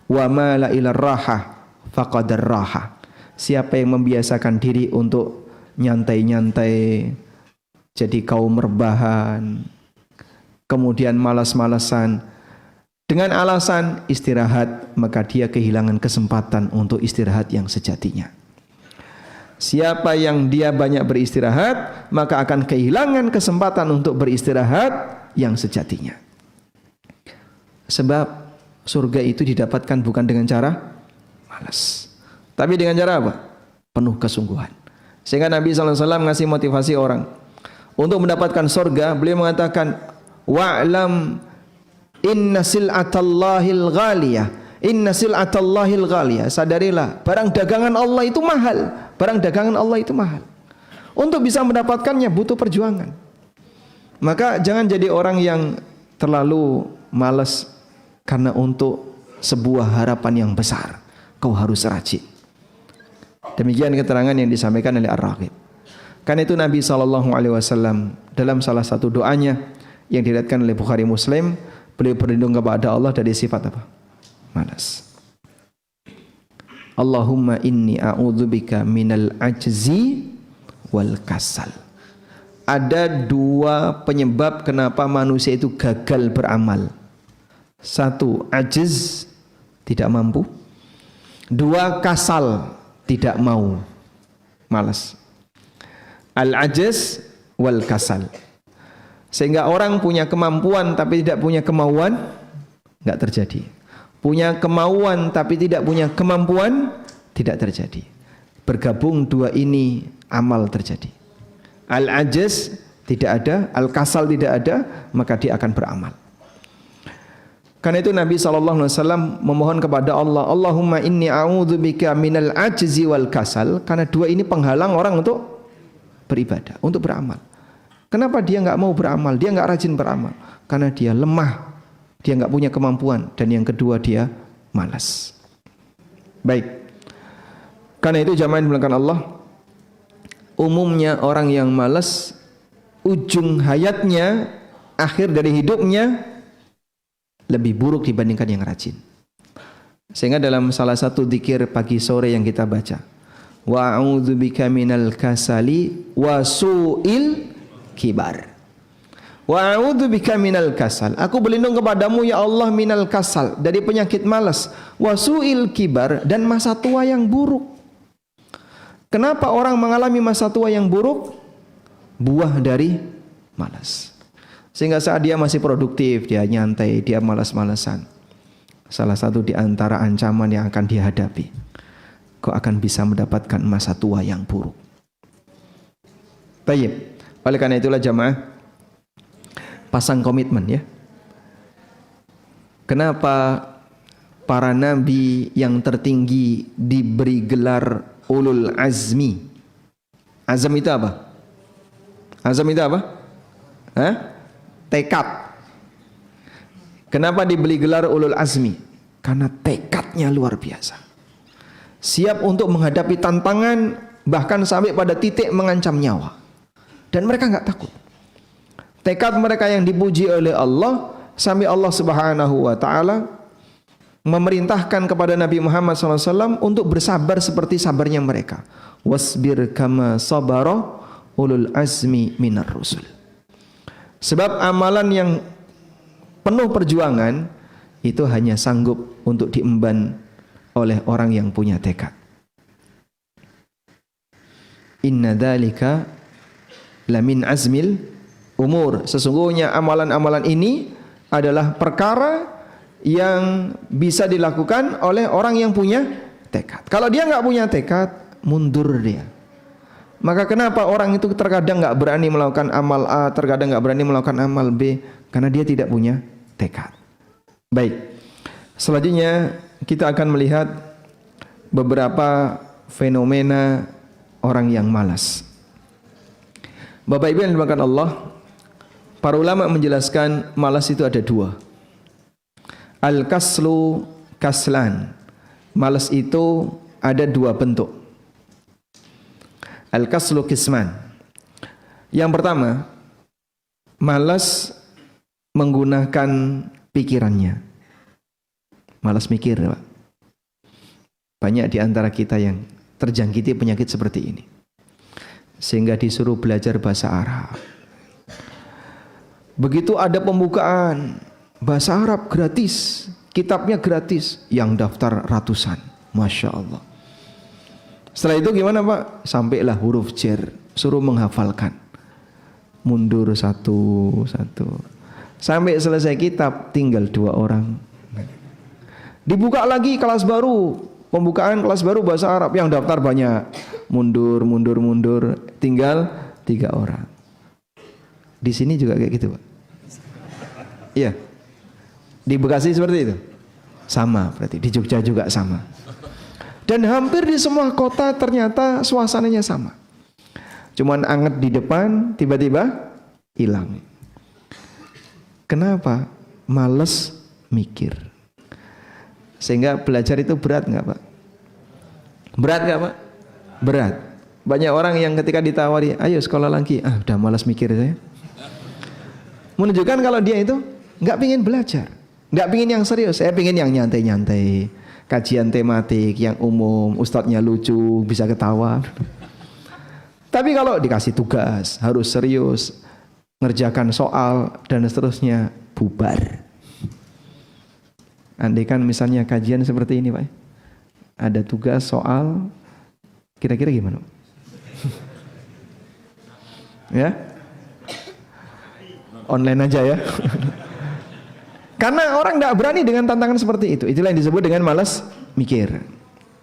wa mala ila raha faqadar raha. Siapa yang membiasakan diri untuk nyantai-nyantai, jadi kaum rebahan, kemudian malas-malasan dengan alasan istirahat, maka dia kehilangan kesempatan untuk istirahat yang sejatinya. Siapa yang dia banyak beristirahat, maka akan kehilangan kesempatan untuk beristirahat yang sejatinya. Sebab surga itu didapatkan bukan dengan cara malas, tapi dengan cara apa? Penuh kesungguhan. Sehingga Nabi SAW ngasih motivasi orang untuk mendapatkan surga. Beliau mengatakan, wa'lam inna sil'atallahil ghaliyah, inna sil'atallahil ghaliyah. Sadarilah, barang dagangan Allah itu mahal. Barang dagangan Allah itu mahal. Untuk bisa mendapatkannya butuh perjuangan. Maka jangan jadi orang yang terlalu malas karena untuk sebuah harapan yang besar kau harus rajin. Demikian keterangan yang disampaikan oleh Ar-Raghib. Karena itu Nabi SAW dalam salah satu doanya yang diriwayatkan oleh Bukhari Muslim, beliau berlindung kepada Allah dari sifat apa? Malas. Allahumma inni a'udzubika minal ajzi wal kasal. Ada dua penyebab kenapa manusia itu gagal beramal. Satu, ajiz, tidak mampu. Dua, kasal, tidak mau, malas. Al-ajiz wal kasal. Sehingga orang punya kemampuan tapi tidak punya kemauan, nggak terjadi. Punya kemauan tapi tidak punya kemampuan, tidak terjadi. Bergabung dua ini, amal terjadi. Al-ajaz tidak ada, al-kasal tidak ada, maka dia akan beramal. Karena itu Nabi SAW memohon kepada Allah, Allahumma inni a'udzubika minal ajzi wal kasal, karena dua ini penghalang orang untuk beribadah, untuk beramal. Kenapa dia nggak mau beramal? Dia nggak rajin beramal karena dia lemah, dia nggak punya kemampuan, dan yang kedua dia malas. Baik, karena itu jamaah yang dimuliakan Allah, umumnya orang yang malas, ujung hayatnya, akhir dari hidupnya lebih buruk dibandingkan yang rajin. Sehingga dalam salah satu zikir pagi sore yang kita baca, wa a'udzubika minal kasali wa su'il kibar. Wa a'udzubika minal kasal. Aku berlindung kepadamu ya Allah minal kasal, dari penyakit malas, wa su'il kibar, dan masa tua yang buruk. Kenapa orang mengalami masa tua yang buruk? Buah dari malas. Sehingga saat dia masih produktif, dia nyantai, dia malas-malasan. Salah satu di antara ancaman yang akan dihadapi, kau akan bisa mendapatkan masa tua yang buruk. Baik. Oleh karena itulah jamaah, pasang komitmen ya. Kenapa para nabi yang tertinggi diberi gelar ulul azmi? Azam itu apa? Azam itu apa? Hah? Tekad. Kenapa diberi gelar ulul azmi? Karena tekadnya luar biasa. Siap untuk menghadapi tantangan, bahkan sampai pada titik mengancam nyawa. Dan mereka nggak takut. Tekad mereka yang dipuji oleh Allah, sampai Allah Subhanahu wa taala memerintahkan kepada Nabi Muhammad SAW untuk bersabar seperti sabarnya mereka. Wasbir kama sabara ulul azmi minar rusul. Sebab amalan yang penuh perjuangan itu hanya sanggup untuk diemban oleh orang yang punya tekad. Inna dzalika lamin azmil umur. Sesungguhnya amalan-amalan ini adalah perkara yang bisa dilakukan oleh orang yang punya tekad. Kalau dia nggak punya tekad, mundur dia. Maka kenapa orang itu terkadang nggak berani melakukan amal A, terkadang nggak berani melakukan amal B? Karena dia tidak punya tekad. Baik. Selanjutnya kita akan melihat beberapa fenomena orang yang malas. Bapak Ibu yang dimuliakan Allah, para ulama menjelaskan malas itu ada dua. Al-kaslu kaslan. Malas itu ada dua bentuk. Al-kaslu kisman. Yang pertama, malas menggunakan pikirannya. Malas mikir, Pak. Banyak di antara kita yang terjangkiti penyakit seperti ini. Sehingga disuruh belajar bahasa Arab. Begitu ada pembukaan bahasa Arab gratis, kitabnya gratis, yang daftar ratusan. Masya Allah. Setelah itu gimana Pak? Sampailah huruf jer, suruh menghafalkan. Mundur satu. Sampai selesai kitab tinggal 2 orang. Dibuka lagi kelas baru, pembukaan kelas baru bahasa Arab, yang daftar banyak. Mundur, tinggal 3 orang. Di sini juga kayak gitu Pak. Iya. Di Bekasi seperti itu? Sama berarti, di Jogja juga sama. Dan hampir di semua kota ternyata suasananya sama. Cuman anget di depan, tiba-tiba hilang. Kenapa? Males mikir. Sehingga belajar itu berat nggak Pak? Berat nggak Pak? Berat. Banyak orang yang ketika ditawari, ayo sekolah lagi, udah malas mikir saya. Menunjukkan kalau dia itu nggak pingin belajar, nggak pingin yang serius. Saya pingin yang nyantai-nyantai, kajian tematik yang umum, ustadznya lucu, bisa ketawa. Tapi kalau dikasih tugas harus serius, ngerjakan soal dan seterusnya, bubar. Andai kan misalnya kajian seperti ini Pak, ada tugas soal, kira-kira gimana? Ya, online aja ya. Karena orang tidak berani dengan tantangan seperti itu. Itulah yang disebut dengan malas mikir.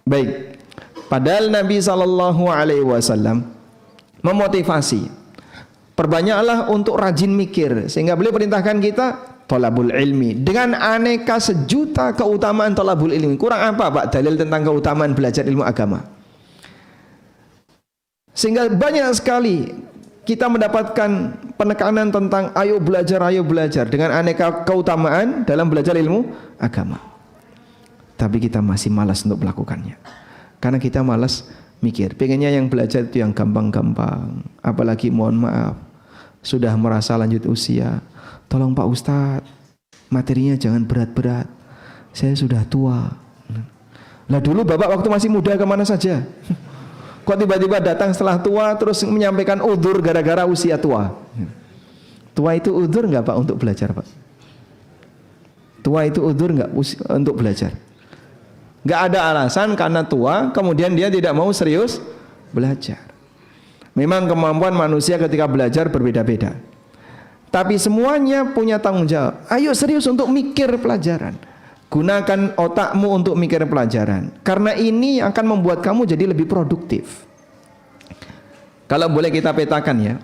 Baik. Padahal Nabi SAW memotivasi, perbanyaklah untuk rajin mikir, sehingga beliau perintahkan kita thalabul ilmi dengan aneka sejuta keutamaan thalabul ilmi. Kurang apa Pak dalil tentang keutamaan belajar ilmu agama? Sehingga banyak sekali kita mendapatkan penekanan tentang ayo belajar dengan aneka keutamaan dalam belajar ilmu agama. Tapi kita masih malas untuk melakukannya. Karena kita malas mikir. Pengennya yang belajar itu yang gampang-gampang. Apalagi mohon maaf, sudah merasa lanjut usia. Tolong Pak Ustadz, materinya jangan berat-berat. Saya sudah tua. Lah dulu Bapak waktu masih muda kemana saja? Kok tiba-tiba datang setelah tua terus menyampaikan udzur gara-gara usia tua? Tua itu udzur enggak Pak untuk belajar Pak? Tua itu udzur enggak untuk belajar? Enggak ada alasan karena tua kemudian dia tidak mau serius belajar. Memang kemampuan manusia ketika belajar berbeda-beda. Tapi semuanya punya tanggung jawab. Ayo serius untuk mikir pelajaran. Gunakan otakmu untuk mikir pelajaran. Karena ini akan membuat kamu jadi lebih produktif. Kalau boleh kita petakan ya.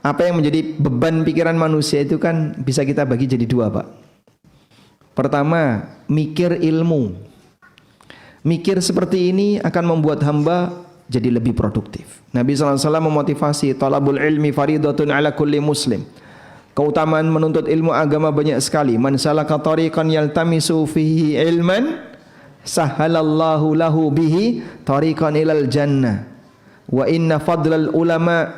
Apa yang menjadi beban pikiran manusia itu kan bisa kita bagi jadi dua Pak. Pertama, mikir ilmu. Mikir seperti ini akan membuat hamba jadi lebih produktif. Nabi SAW memotivasi talabul ilmi faridatun ala kulli muslim. Keutamaan menuntut ilmu agama banyak sekali. Man salaka tariqan yaltamisu fihi ilman sahalallahu lahu bihi tariqan ilal jannah. Wa inna fadlal ulama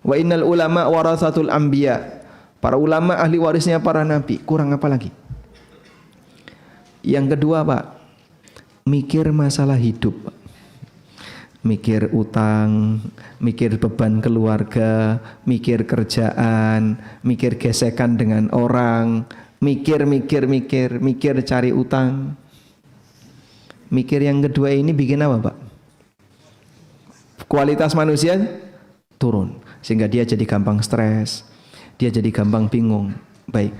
wa innal ulama warathatul anbiya. Para ulama ahli warisnya para nabi. Kurang apa lagi? Yang kedua Pak, mikir masalah hidup. Mikir utang, mikir beban keluarga, mikir kerjaan, mikir gesekan dengan orang, mikir cari utang. Mikir yang kedua ini bikin apa Pak? Kualitas manusia turun, sehingga dia jadi gampang stres, dia jadi gampang bingung. Baik,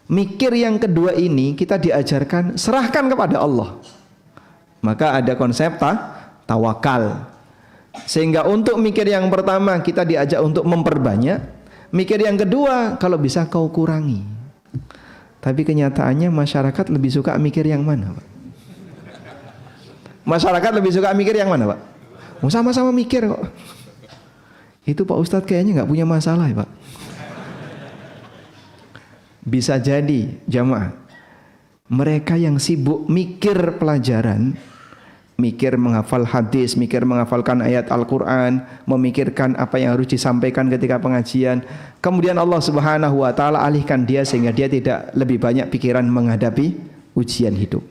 mikir yang kedua ini kita diajarkan serahkan kepada Allah. Maka ada konsep tawakal. Sehingga untuk mikir yang pertama kita diajak untuk memperbanyak, mikir yang kedua kalau bisa kau kurangi. Tapi kenyataannya masyarakat lebih suka mikir yang mana Pak? Masyarakat lebih suka mikir yang mana Pak? Sama-sama mikir kok. Itu Pak Ustadz kayaknya nggak punya masalah ya Pak. Bisa jadi jamaah, mereka yang sibuk mikir pelajaran, mikir menghafal hadis, mikir menghafalkan ayat Al-Quran, memikirkan apa yang harus disampaikan ketika pengajian, kemudian Allah Subhanahu wa ta'ala alihkan dia sehingga dia tidak lebih banyak pikiran menghadapi ujian hidup,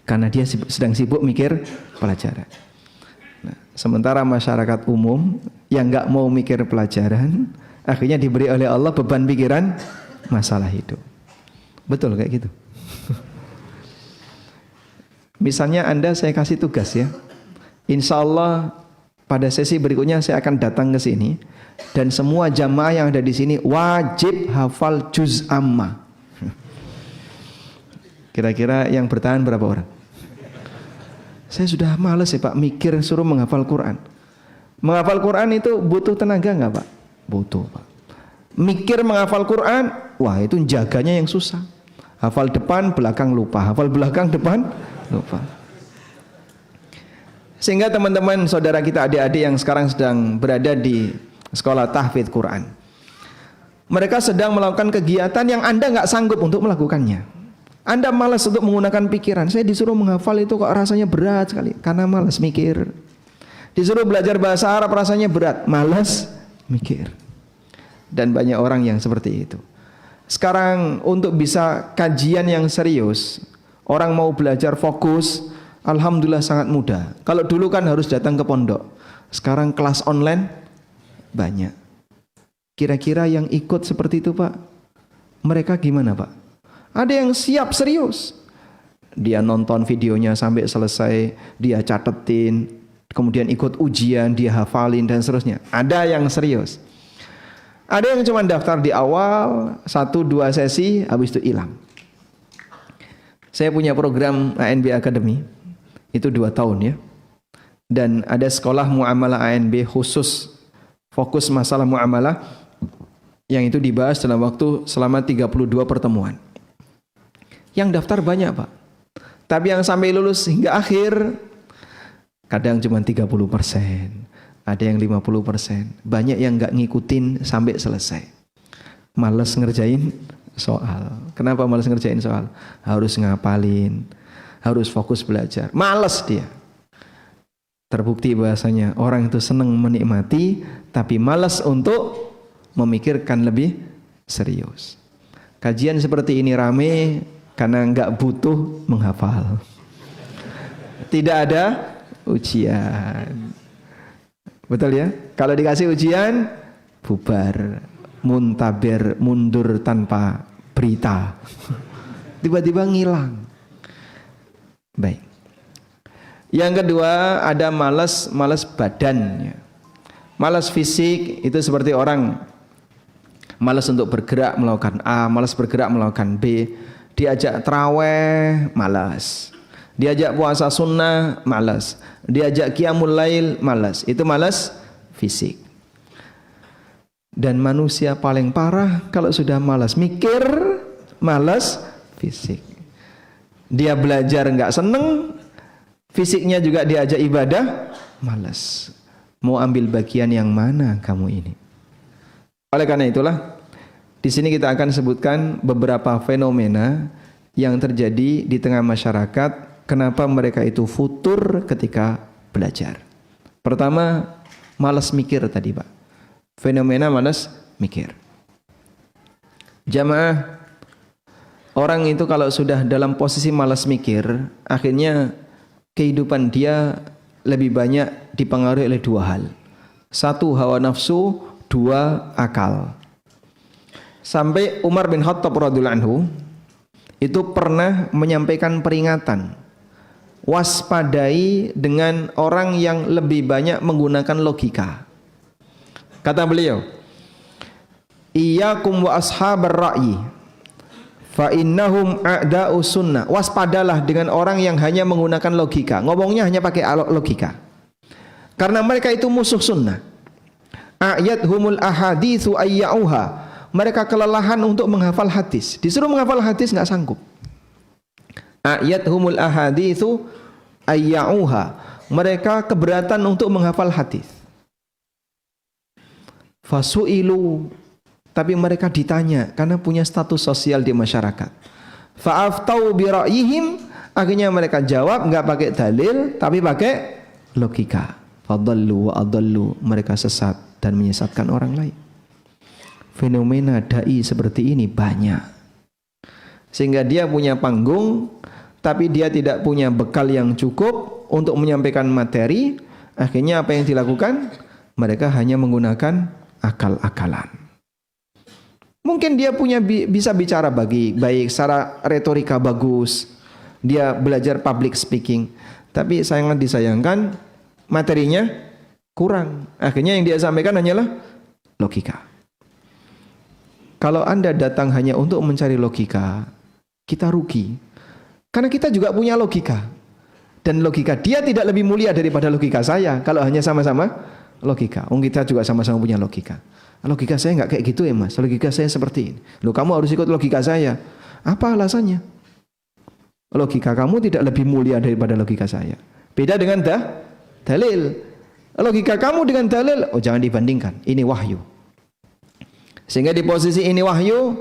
karena dia sedang sibuk mikir pelajaran. Nah, sementara masyarakat umum yang nggak mau mikir pelajaran akhirnya diberi oleh Allah beban pikiran masalah hidup. Betul kayak gitu. Misalnya Anda saya kasih tugas ya, insya Allah pada sesi berikutnya saya akan datang ke sini dan semua jamaah yang ada di sini wajib hafal juz amma. Kira-kira yang bertahan berapa orang? Saya sudah males ya Pak mikir suruh menghafal Quran. Menghafal Quran itu butuh tenaga nggak Pak? Butuh Pak. Mikir menghafal Quran, wah itu jaganya yang susah. Hafal depan, belakang lupa. Hafal belakang, depan lupa. Sehingga teman-teman saudara kita adik-adik yang sekarang sedang berada di sekolah tahfidz Quran, mereka sedang melakukan kegiatan yang Anda nggak sanggup untuk melakukannya. Anda malas untuk menggunakan pikiran. Saya disuruh menghafal itu kok rasanya berat sekali karena malas mikir. Disuruh belajar bahasa Arab rasanya berat, malas mikir. Dan banyak orang yang seperti itu. Sekarang untuk bisa kajian yang serius, orang mau belajar fokus, alhamdulillah sangat mudah. Kalau dulu kan harus datang ke pondok, sekarang kelas online banyak. Kira-kira yang ikut seperti itu Pak, mereka gimana Pak? Ada yang siap serius, dia nonton videonya sampai selesai, dia catetin, kemudian ikut ujian, dia hafalin dan seterusnya. Ada yang serius. Ada yang cuma daftar di awal 1-2 sesi, habis itu hilang. Saya punya program ANB Academy, itu 2 tahun ya. Dan ada sekolah muamalah ANB khusus fokus masalah muamalah yang itu dibahas dalam waktu selama 32 pertemuan. Yang daftar banyak Pak, tapi yang sampai lulus hingga akhir kadang cuma 30%, ada yang 50%, banyak yang nggak ngikutin sampai selesai. Males ngerjain soal. Kenapa males ngerjain soal? Harus ngapalin, harus fokus belajar. Males dia. Terbukti bahasanya orang itu senang menikmati tapi malas untuk memikirkan lebih serius. Kajian seperti ini rame karena nggak butuh menghafal. Tidak ada ujian. Betul ya? Kalau dikasih ujian bubar, muntaber, mundur tanpa berita. Tiba-tiba ngilang. Baik. Yang kedua ada malas badan. Malas fisik itu seperti orang malas untuk bergerak melakukan A, malas bergerak melakukan B. Diajak traweh, malas. Diajak puasa sunnah, malas. Diajak qiyamul lail, malas. Itu malas fisik. Dan manusia paling parah kalau sudah malas mikir, malas fisik. Dia belajar nggak seneng, fisiknya juga diajak ibadah, malas. Mau ambil bagian yang mana kamu ini? Oleh karena itulah, di sini kita akan sebutkan beberapa fenomena yang terjadi di tengah masyarakat. Kenapa mereka itu futur ketika belajar? Pertama, malas mikir tadi Pak. Fenomena malas mikir. Jamaah, orang itu kalau sudah dalam posisi malas mikir, akhirnya kehidupan dia lebih banyak dipengaruhi oleh 2 hal. 1 hawa nafsu, 2 akal. Sampai Umar bin Khattab radhiyallahu anhu itu pernah menyampaikan peringatan, waspadai dengan orang yang lebih banyak menggunakan logika. Kata beliau, iyyakum wa ashabar ra'yi fa innahum a'da'u sunnah. Waspadalah dengan orang yang hanya menggunakan logika. Ngomongnya hanya pakai logika. Karena mereka itu musuh sunnah. Ayathumul ahaditsu ayyauha. Mereka kelelahan untuk menghafal hadis. Disuruh menghafal hadis enggak sanggup. Ayathumul ahaditsu ayyauha. Mereka keberatan untuk menghafal hadis. Fasu'ilu, tapi mereka ditanya karena punya status sosial di masyarakat. Fa'aftau bi ra'yihim, akhirnya mereka jawab enggak pakai dalil tapi pakai logika. Fadallu wa adallu, mereka sesat dan menyesatkan orang lain. Fenomena dai seperti ini banyak. Sehingga dia punya panggung tapi dia tidak punya bekal yang cukup untuk menyampaikan materi. Akhirnya apa yang dilakukan? Mereka hanya menggunakan akal-akalan. Mungkin dia bisa bicara baik, secara retorika bagus. Dia belajar public speaking, tapi sangat disayangkan materinya kurang. Akhirnya yang dia sampaikan hanyalah logika. Kalau Anda datang hanya untuk mencari logika, kita rugi. Karena kita juga punya logika. Dan logika dia tidak lebih mulia daripada logika saya kalau hanya sama-sama logika. Kita juga sama-sama punya logika. Logika saya enggak kayak gitu ya Mas. Logika saya seperti ini. Loh, kamu harus ikut logika saya. Apa alasannya? Logika kamu tidak lebih mulia daripada logika saya. Beda dengan dalil. Logika kamu dengan dalil, jangan dibandingkan. Ini wahyu. Sehingga di posisi ini wahyu,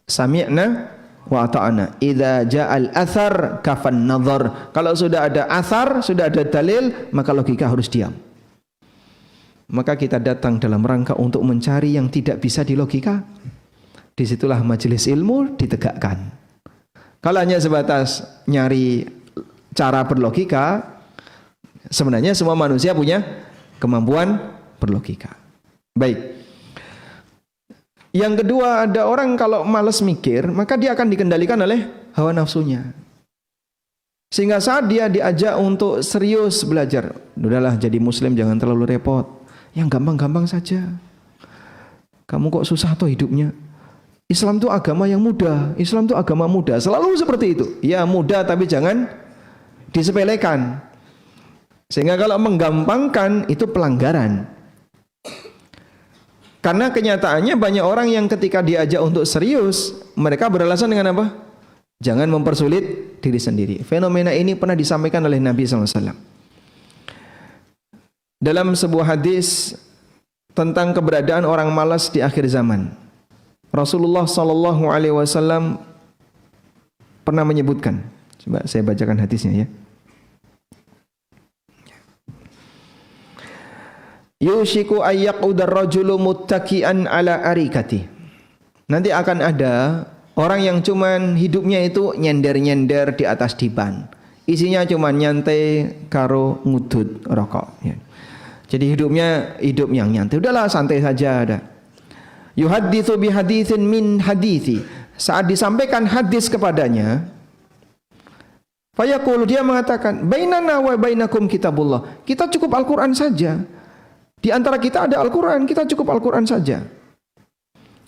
sami'na wa ata'na. Idza ja'al athar kafan nadhar. Kalau sudah ada athar, sudah ada dalil, maka logika harus diam. Maka kita datang dalam rangka untuk mencari yang tidak bisa dilogika. Disitulah majelis ilmu ditegakkan. Kalau hanya sebatas nyari cara berlogika, sebenarnya semua manusia punya kemampuan berlogika. Baik. Yang kedua, ada orang kalau malas mikir, maka dia akan dikendalikan oleh hawa nafsunya. Sehingga saat dia diajak untuk serius belajar, udahlah jadi muslim jangan terlalu repot. Yang gampang-gampang saja. kamu kok susah tuh hidupnya. Islam itu agama yang mudah, Islam itu agama mudah. Selalu seperti itu. Ya mudah tapi jangan disepelekan. Sehingga kalau menggampangkan itu pelanggaran. Karena kenyataannya banyak orang yang ketika diajak untuk serius, mereka beralasan dengan apa? Jangan mempersulit diri sendiri. Fenomena ini pernah disampaikan oleh Nabi SAW. Dalam sebuah hadis tentang keberadaan orang malas di akhir zaman, Rasulullah SAW pernah menyebutkan. Coba saya bacakan hadisnya ya. Yushiku ayyaqudar rajulu muttaki'an ala arikati. Nanti akan ada orang yang cuman hidupnya itu nyender-nyender di atas dipan. Isinya cuman nyantai karo ngudut rokok ya. Jadi hidupnya hidup yang nyantai. Udahlah santai saja ada. Yuhadditsu bihaditsin min hadithi. Saat disampaikan hadis kepadanya, fayaqulu, dia mengatakan, bainana wa bainakum kitabullah. Kita cukup Al-Qur'an saja. Di antara kita ada Al-Quran, kita cukup Al-Quran saja.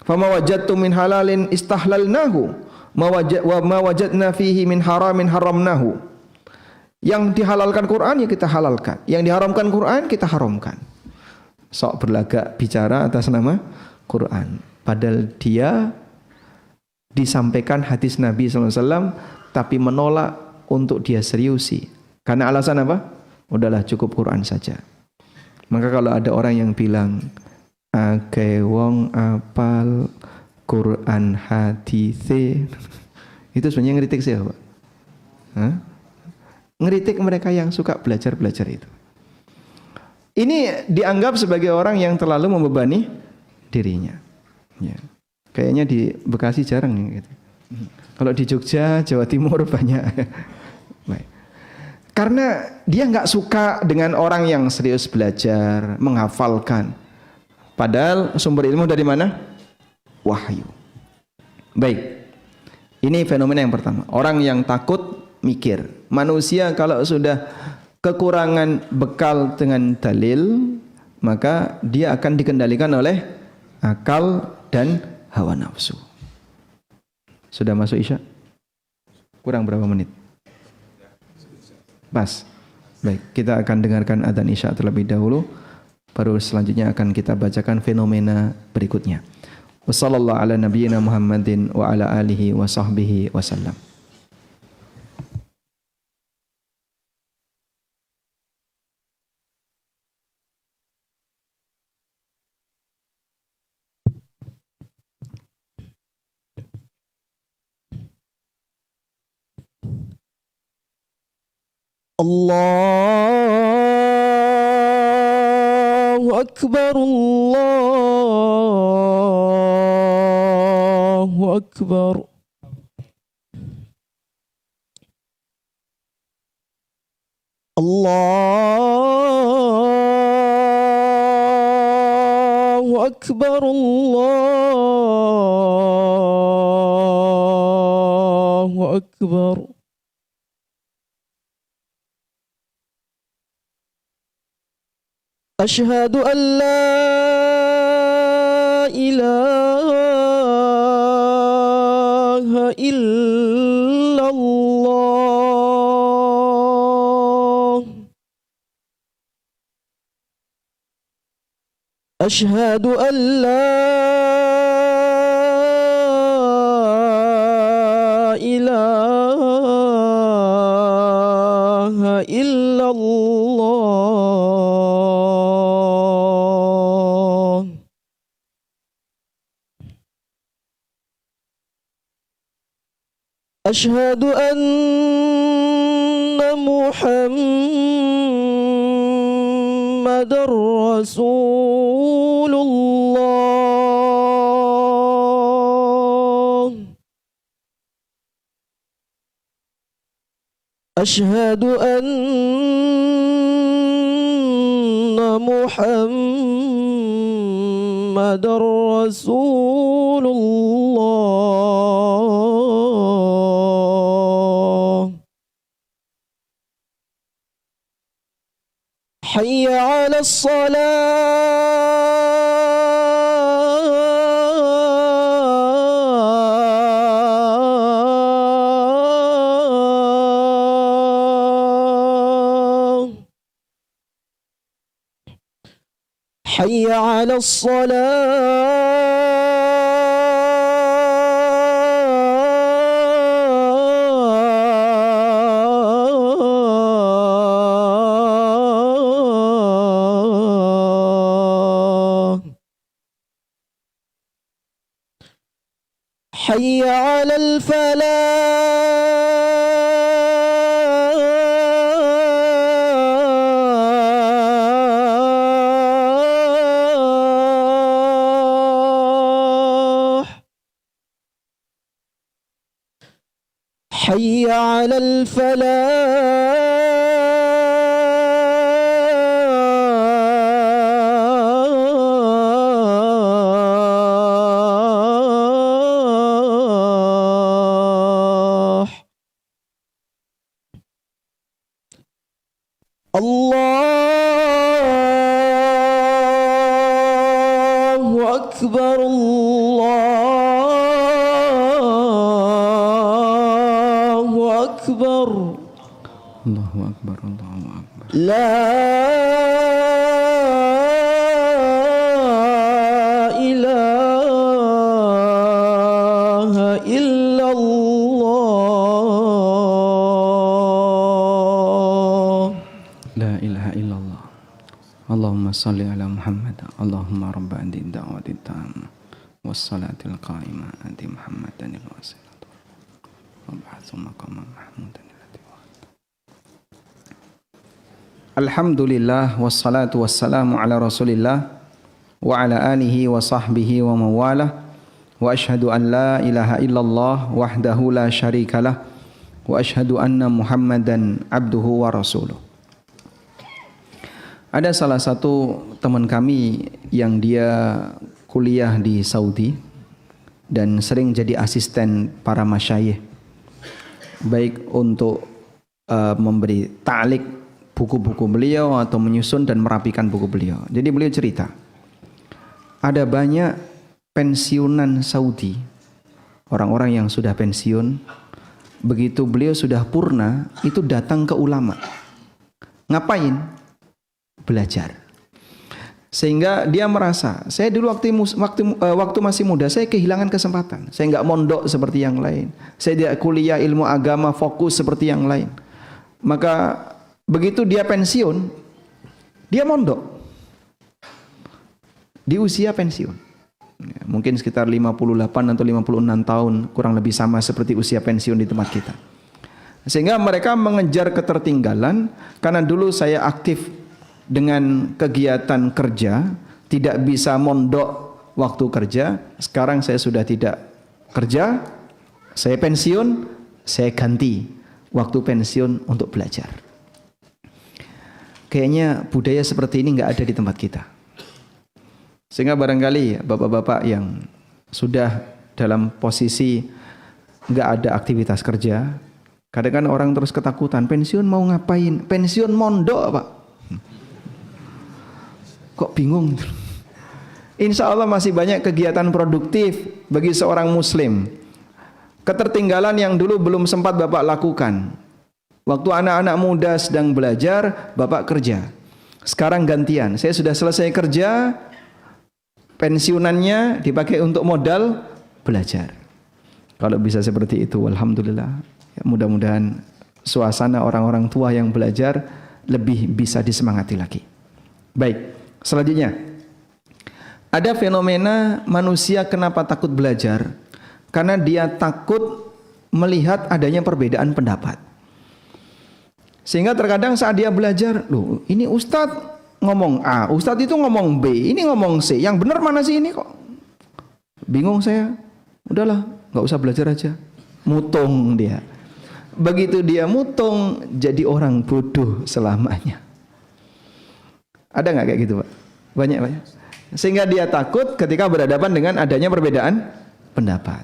Fama wajadtu min halalin istahlalnahu, wa ma wajadna fihi min haramin haramnahu. Yang dihalalkan Quran ya kita halalkan, yang diharamkan Quran kita haramkan. Sok berlagak bicara atas nama Quran. Padahal dia disampaikan hadis Nabi SAW, tapi menolak untuk dia seriusi. Karena alasan apa? Udahlah cukup Quran saja. Maka kalau ada orang yang bilang ake wong apal Quran haditse, itu sebenarnya ngeritik siapa? Ngeritik mereka yang suka belajar-belajar itu. Ini dianggap sebagai orang yang terlalu membebani dirinya. Ya. Kayaknya di Bekasi jarang nih gitu. Kalau di Jogja, Jawa Timur banyak. Baik. Karena dia nggak suka dengan orang yang serius belajar, menghafalkan. Padahal sumber ilmu dari mana? Wahyu. Baik. Ini fenomena yang pertama. Orang yang takut mikir. Manusia kalau sudah kekurangan bekal dengan dalil, maka dia akan dikendalikan oleh akal dan hawa nafsu. Sudah masuk Isya? Kurang berapa menit? Pas. Baik, kita akan dengarkan adzan Isya terlebih dahulu, baru selanjutnya akan kita bacakan fenomena berikutnya. Wassallallahu ala nabiyyina Muhammadin wa ala alihi wa sahbihi wasallam. Allahu Akbar, Allahu Akbar. Allahu Akbar, Allahu Akbar. Asyhadu an la ilaha illallah. Asyhadu an la ilaha illallah. Asyhadu anna Muhammadar Rasulullah. Asyhadu anna Muhammadar Rasulullah. Hayya 'alas salah. حي على الصلاة حي على الفلاح حي على الفلاح الله أكبر الله أكبر Allahu Akbar, Allahu Akbar. لا إله إلا الله La ilaha illallah. Allahumma salli ala Muhammad. Allahumma rabba andi da'wati tam wassalatil qa'imah anti Muhammadanil wasilatu wa ba'athu maqaman mahmudan allati wa'adta. Alhamdulillah wassalatu wassalamu ala Rasulillah wa ala alihi wa sahbihi wa mawalah. Wa ashhadu an la ilaha illallah wahdahu la syarikalah wa ashhadu anna Muhammadan abduhu wa rasuluh. Ada salah satu teman kami yang dia kuliah di Saudi dan sering jadi asisten para masyayikh, baik untuk memberi ta'liq buku-buku beliau atau menyusun dan merapikan buku beliau. Jadi beliau cerita, ada banyak pensiunan Saudi, orang-orang yang sudah pensiun, begitu beliau sudah purna, itu datang ke ulama. Ngapain? Belajar. Sehingga dia merasa, saya dulu waktu masih muda, saya kehilangan kesempatan. Saya nggak mondok seperti yang lain. Saya tidak kuliah ilmu agama fokus seperti yang lain. Maka begitu dia pensiun, dia mondok di usia pensiun. Ya, mungkin sekitar 58 atau 56 tahun, kurang lebih sama seperti usia pensiun di tempat kita. Sehingga mereka mengejar ketertinggalan, karena dulu saya aktif dengan kegiatan kerja, tidak bisa mondok waktu kerja. Sekarang saya sudah tidak kerja, saya pensiun, saya ganti waktu pensiun untuk belajar. Kayaknya budaya seperti ini nggak ada di tempat kita. Sehingga barangkali bapak-bapak yang sudah dalam posisi nggak ada aktivitas kerja, kadang-kadang orang terus ketakutan, pensiun mau ngapain? Pensiun mondok, Pak. Kok bingung? Insya Allah masih banyak kegiatan produktif bagi seorang muslim. Ketertinggalan yang dulu belum sempat Bapak lakukan. Waktu anak-anak muda sedang belajar, Bapak kerja. Sekarang gantian, saya sudah selesai kerja, pensiunannya dipakai untuk modal belajar. Kalau bisa seperti itu, alhamdulillah. Ya, mudah-mudahan suasana orang-orang tua yang belajar lebih bisa disemangati lagi. Baik. Selanjutnya, ada fenomena manusia kenapa takut belajar? Karena dia takut melihat adanya perbedaan pendapat. Sehingga terkadang saat dia belajar, loh ini Ustadz ngomong A, Ustadz itu ngomong B, ini ngomong C, yang benar mana sih ini kok? Bingung saya, udahlah nggak usah belajar aja. Mutung dia. Begitu dia mutung, jadi orang bodoh selamanya. Ada nggak kayak gitu, Pak? Banyak. Sehingga dia takut ketika berhadapan dengan adanya perbedaan pendapat.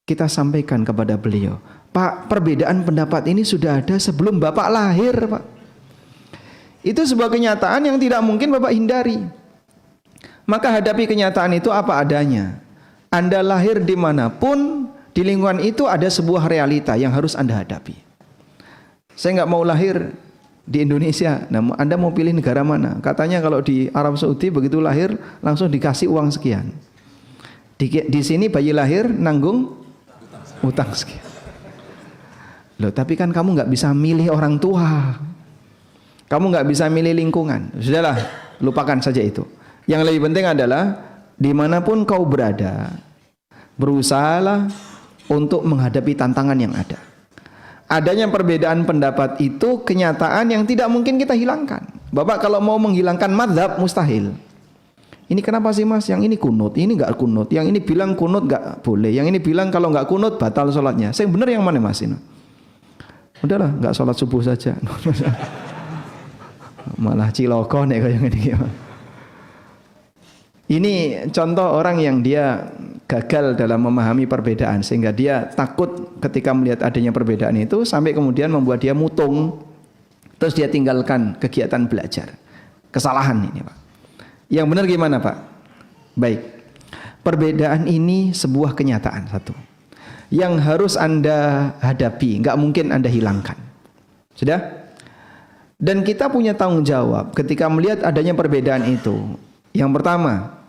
Kita sampaikan kepada beliau, Pak, perbedaan pendapat ini sudah ada sebelum Bapak lahir, Pak. Itu sebuah kenyataan yang tidak mungkin Bapak hindari. Maka hadapi kenyataan itu apa adanya. Anda lahir dimanapun, di lingkungan itu ada sebuah realita yang harus Anda hadapi. Saya nggak mau lahir di Indonesia. Nah, Anda mau pilih negara mana? Katanya kalau di Arab Saudi begitu lahir langsung dikasih uang sekian. Di sini bayi lahir nanggung utang sekian. Loh, tapi kan kamu nggak bisa milih orang tua. Kamu nggak bisa milih lingkungan. Sudahlah, lupakan saja itu. Yang lebih penting adalah dimanapun kau berada, berusahalah untuk menghadapi tantangan yang ada. Adanya perbedaan pendapat itu kenyataan yang tidak mungkin kita hilangkan. Bapak kalau mau menghilangkan madhab mustahil. Ini kenapa sih mas? Yang ini kunut, ini nggak kunut. Yang ini bilang kunut nggak boleh. Yang ini bilang kalau nggak kunut batal sholatnya. Saya benar yang mana mas ini? Udahlah, nggak sholat subuh saja. Malah ciloko nih kayak gini. Ini contoh orang yang dia gagal dalam memahami perbedaan sehingga dia takut ketika melihat adanya perbedaan itu sampai kemudian membuat dia mutung, terus dia tinggalkan kegiatan belajar. Kesalahan ini Pak. Yang benar gimana Pak? Baik, perbedaan ini sebuah kenyataan satu yang harus Anda hadapi, nggak mungkin Anda hilangkan. Sudah? Dan kita punya tanggung jawab ketika melihat adanya perbedaan itu. Yang pertama,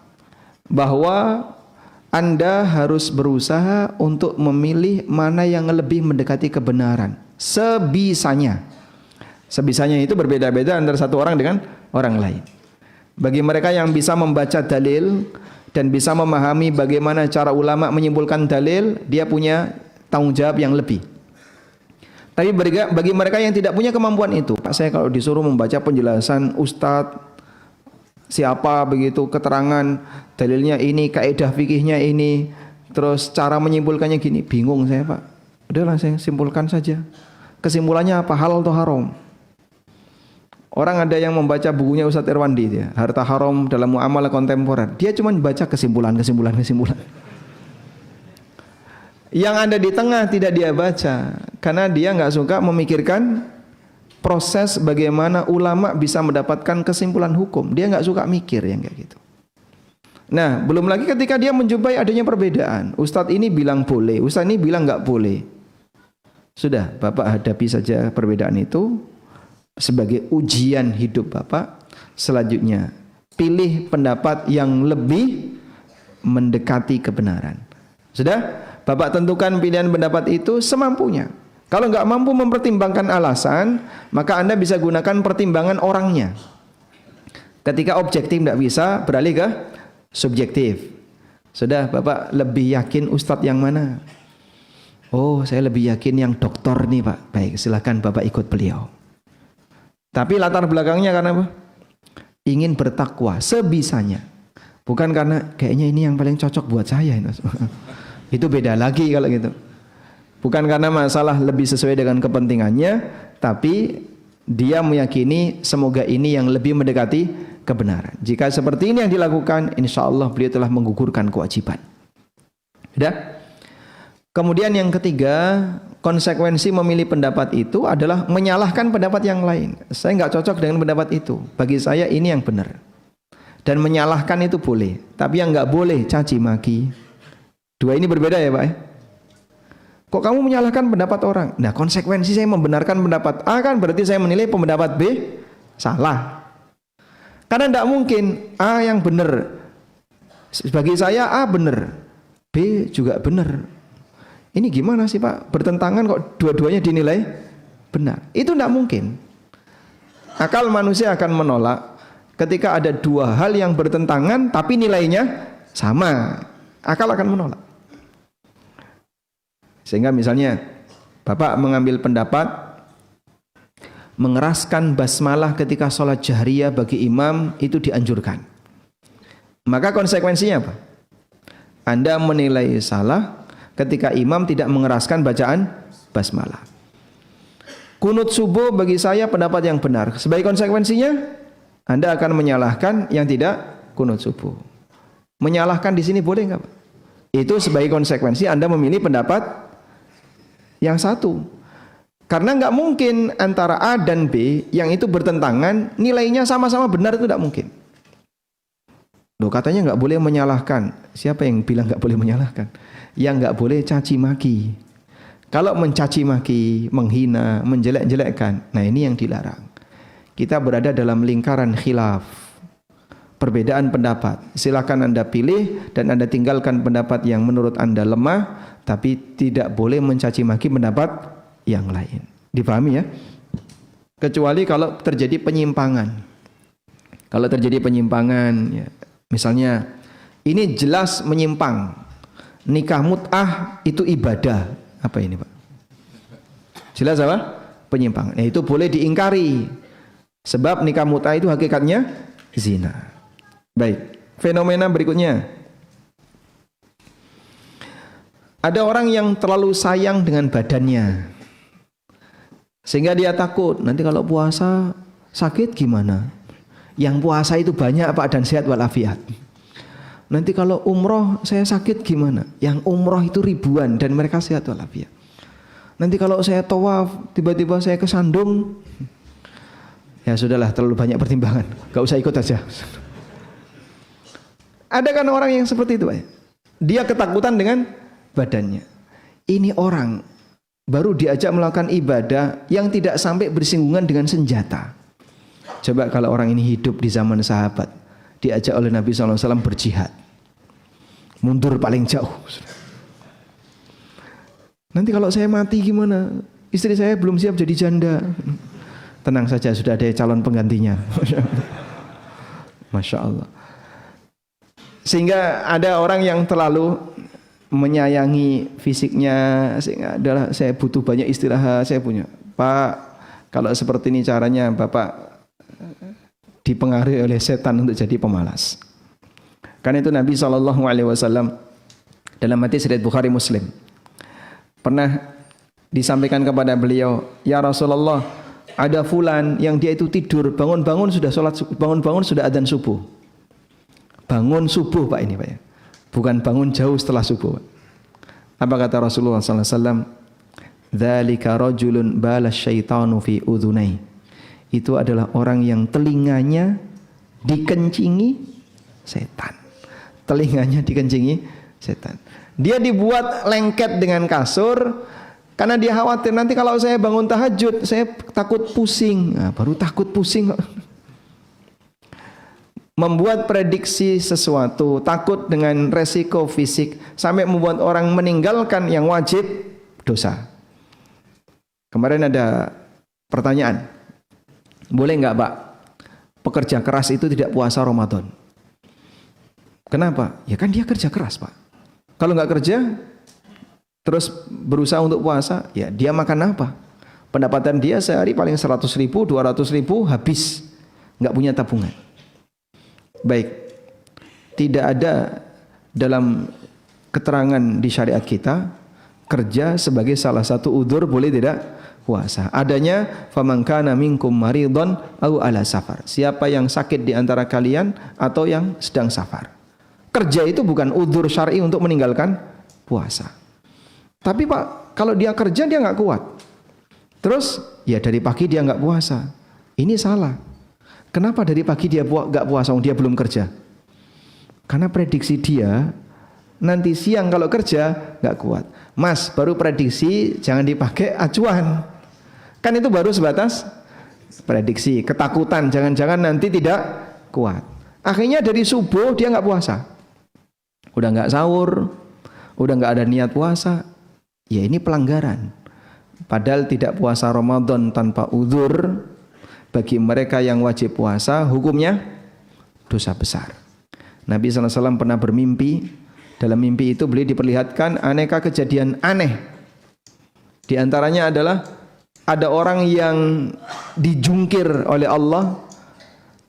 bahwa Anda harus berusaha untuk memilih mana yang lebih mendekati kebenaran sebisanya. Sebisanya itu berbeda-beda antara satu orang dengan orang lain. Bagi mereka yang bisa membaca dalil dan bisa memahami bagaimana cara ulama menyimpulkan dalil, dia punya tanggung jawab yang lebih. Tapi bagi mereka yang tidak punya kemampuan itu, Pak, saya kalau disuruh membaca penjelasan ustadz siapa begitu, keterangan dalilnya ini, kaidah fikihnya ini, terus cara menyimpulkannya gini, bingung saya Pak. Udahlah saya simpulkan saja. Kesimpulannya apa? Halal atau haram? Orang ada yang membaca bukunya Ustadz Irwandi, dia, Harta Haram dalam Muamalah Kontemporer. Dia cuma baca kesimpulan. Yang ada di tengah tidak dia baca, karena dia nggak suka memikirkan proses bagaimana ulama bisa mendapatkan kesimpulan hukum. Dia nggak suka mikir yang kayak gitu. Nah, belum lagi ketika dia menjumpai adanya perbedaan. Ustadz ini bilang boleh, ustadz ini bilang nggak boleh. Sudah, Bapak hadapi saja perbedaan itu sebagai ujian hidup Bapak. Selanjutnya, pilih pendapat yang lebih mendekati kebenaran. Sudah, Bapak tentukan pilihan pendapat itu semampunya. Kalau nggak mampu mempertimbangkan alasan, maka Anda bisa gunakan pertimbangan orangnya. Ketika objektif nggak bisa, beralih ke subjektif. Sudah, Bapak lebih yakin ustadz yang mana? Oh, saya lebih yakin yang doktor nih Pak. Baik, silakan Bapak ikut beliau. Tapi latar belakangnya karena apa? Ingin bertakwa sebisanya. Bukan karena kayaknya ini yang paling cocok buat saya. Itu beda lagi kalau gitu. Bukan karena masalah lebih sesuai dengan kepentingannya, tapi dia meyakini semoga ini yang lebih mendekati kebenaran. Jika seperti ini yang dilakukan, insya Allah beliau telah menggugurkan kewajiban. Sudah? Kemudian yang ketiga, konsekuensi memilih pendapat itu adalah menyalahkan pendapat yang lain. Saya nggak cocok dengan pendapat itu. Bagi saya ini yang benar. Dan menyalahkan itu boleh, tapi yang nggak boleh caci maki. Dua ini berbeda ya Pak. Kok kamu menyalahkan pendapat orang? Nah, konsekuensi saya membenarkan pendapat A kan berarti saya menilai pendapat B salah. Karena tidak mungkin A yang benar. Bagi saya A benar, B juga benar. Ini gimana sih Pak? Bertentangan kok dua-duanya dinilai benar. Itu tidak mungkin. Akal manusia akan menolak ketika ada dua hal yang bertentangan tapi nilainya sama. Akal akan menolak. Sehingga misalnya Bapak mengambil pendapat mengeraskan basmalah ketika sholat jahriyah bagi imam itu dianjurkan. Maka konsekuensinya apa? Anda menilai salah ketika imam tidak mengeraskan bacaan basmalah. Kunut subuh bagi saya pendapat yang benar. Sebagai konsekuensinya Anda akan menyalahkan yang tidak kunut subuh. Menyalahkan di sini boleh enggak Pak? Itu sebagai konsekuensi Anda memilih pendapat yang satu. Karena enggak mungkin antara A dan B yang itu bertentangan nilainya sama-sama benar, itu tidak mungkin. Loh, katanya enggak boleh menyalahkan. Siapa yang bilang enggak boleh menyalahkan? Yang enggak boleh caci maki. Kalau mencaci maki, menghina, menjelek-jelekkan, nah ini yang dilarang. kita berada dalam lingkaran khilaf, perbedaan pendapat. Silakan Anda pilih dan Anda tinggalkan pendapat yang menurut Anda lemah, tapi tidak boleh mencaci maki pendapat yang lain. Dipahami ya? Kecuali kalau terjadi penyimpangan. Kalau terjadi penyimpangan, ya, misalnya ini jelas menyimpang. Nikah mut'ah itu ibadah. Apa ini, Pak? Jelas apa? Penyimpangan. Nah, itu boleh diingkari. Sebab nikah mut'ah itu hakikatnya zina. Baik, fenomena berikutnya. Ada orang yang terlalu sayang dengan badannya. Sehingga dia takut, nanti kalau puasa sakit gimana? Yang puasa itu banyak Pak dan sehat walafiat. Nanti kalau umroh saya sakit gimana? Yang umroh itu ribuan dan mereka sehat walafiat. Nanti kalau saya tawaf tiba-tiba saya kesandung. Ya sudahlah, terlalu banyak pertimbangan. Gak usah ikut aja. Ada kan orang yang seperti itu, Pak? Dia ketakutan dengan badannya. Ini orang baru diajak melakukan ibadah yang tidak sampai bersinggungan dengan senjata. Coba kalau orang ini hidup di zaman sahabat, diajak oleh Nabi SAW berjihad, mundur paling jauh. Nanti kalau saya mati gimana? Istri saya belum siap jadi janda. Tenang saja, sudah ada calon penggantinya. Masya Allah. Sehingga ada orang yang terlalu menyayangi fisiknya, sehingga adalah saya butuh banyak istirahat, saya punya. Pak, kalau seperti ini caranya Bapak dipengaruhi oleh setan untuk jadi pemalas. Karena itu Nabi SAW dalam hadis riwayat Bukhari Muslim pernah disampaikan kepada beliau, ya Rasulullah, ada fulan yang dia itu tidur, bangun-bangun sudah sholat, bangun-bangun sudah adzan subuh. Bangun subuh Pak ini Pak ya. Bukan bangun jauh setelah subuh. Apa kata Rasulullah SAW? Dzalika rajulun balas syaitanu fi udhunai. Itu adalah orang yang telinganya dikencingi setan. Telinganya dikencingi setan. Dia dibuat lengket dengan kasur karena dia khawatir nanti kalau saya bangun tahajud saya takut pusing. Nah, baru takut pusing kok. Membuat prediksi sesuatu, takut dengan resiko fisik sampai membuat orang meninggalkan yang wajib, dosa. Kemarin ada pertanyaan, boleh nggak Pak pekerja keras itu tidak puasa Ramadan? Kenapa? Ya kan dia kerja keras Pak. Kalau nggak kerja terus berusaha untuk puasa, ya dia makan apa? Pendapatan dia sehari paling 100.000, 200.000 habis, nggak punya tabungan. Baik, tidak ada dalam keterangan di syariat kita kerja sebagai salah satu udzur boleh tidak puasa. Adanya faman kana minkum maridon au ala safar. Siapa yang sakit di antara kalian atau yang sedang safar. Kerja itu bukan udzur syar'i untuk meninggalkan puasa. Tapi Pak, kalau dia kerja dia nggak kuat. Terus ya dari pagi dia nggak puasa. Ini salah. Kenapa dari pagi dia nggak puasa, dia belum kerja? Karena prediksi dia nanti siang kalau kerja nggak kuat. Mas, baru prediksi jangan dipakai acuan. Kan itu baru sebatas prediksi, ketakutan jangan-jangan nanti tidak kuat. Akhirnya dari subuh dia nggak puasa, udah nggak sahur, udah nggak ada niat puasa. Ya ini pelanggaran. Padahal tidak puasa Ramadan tanpa udzur bagi mereka yang wajib puasa hukumnya dosa besar. Nabi SAW pernah bermimpi. Dalam mimpi itu beliau diperlihatkan aneka kejadian aneh. Di antaranya adalah ada orang yang dijungkir oleh Allah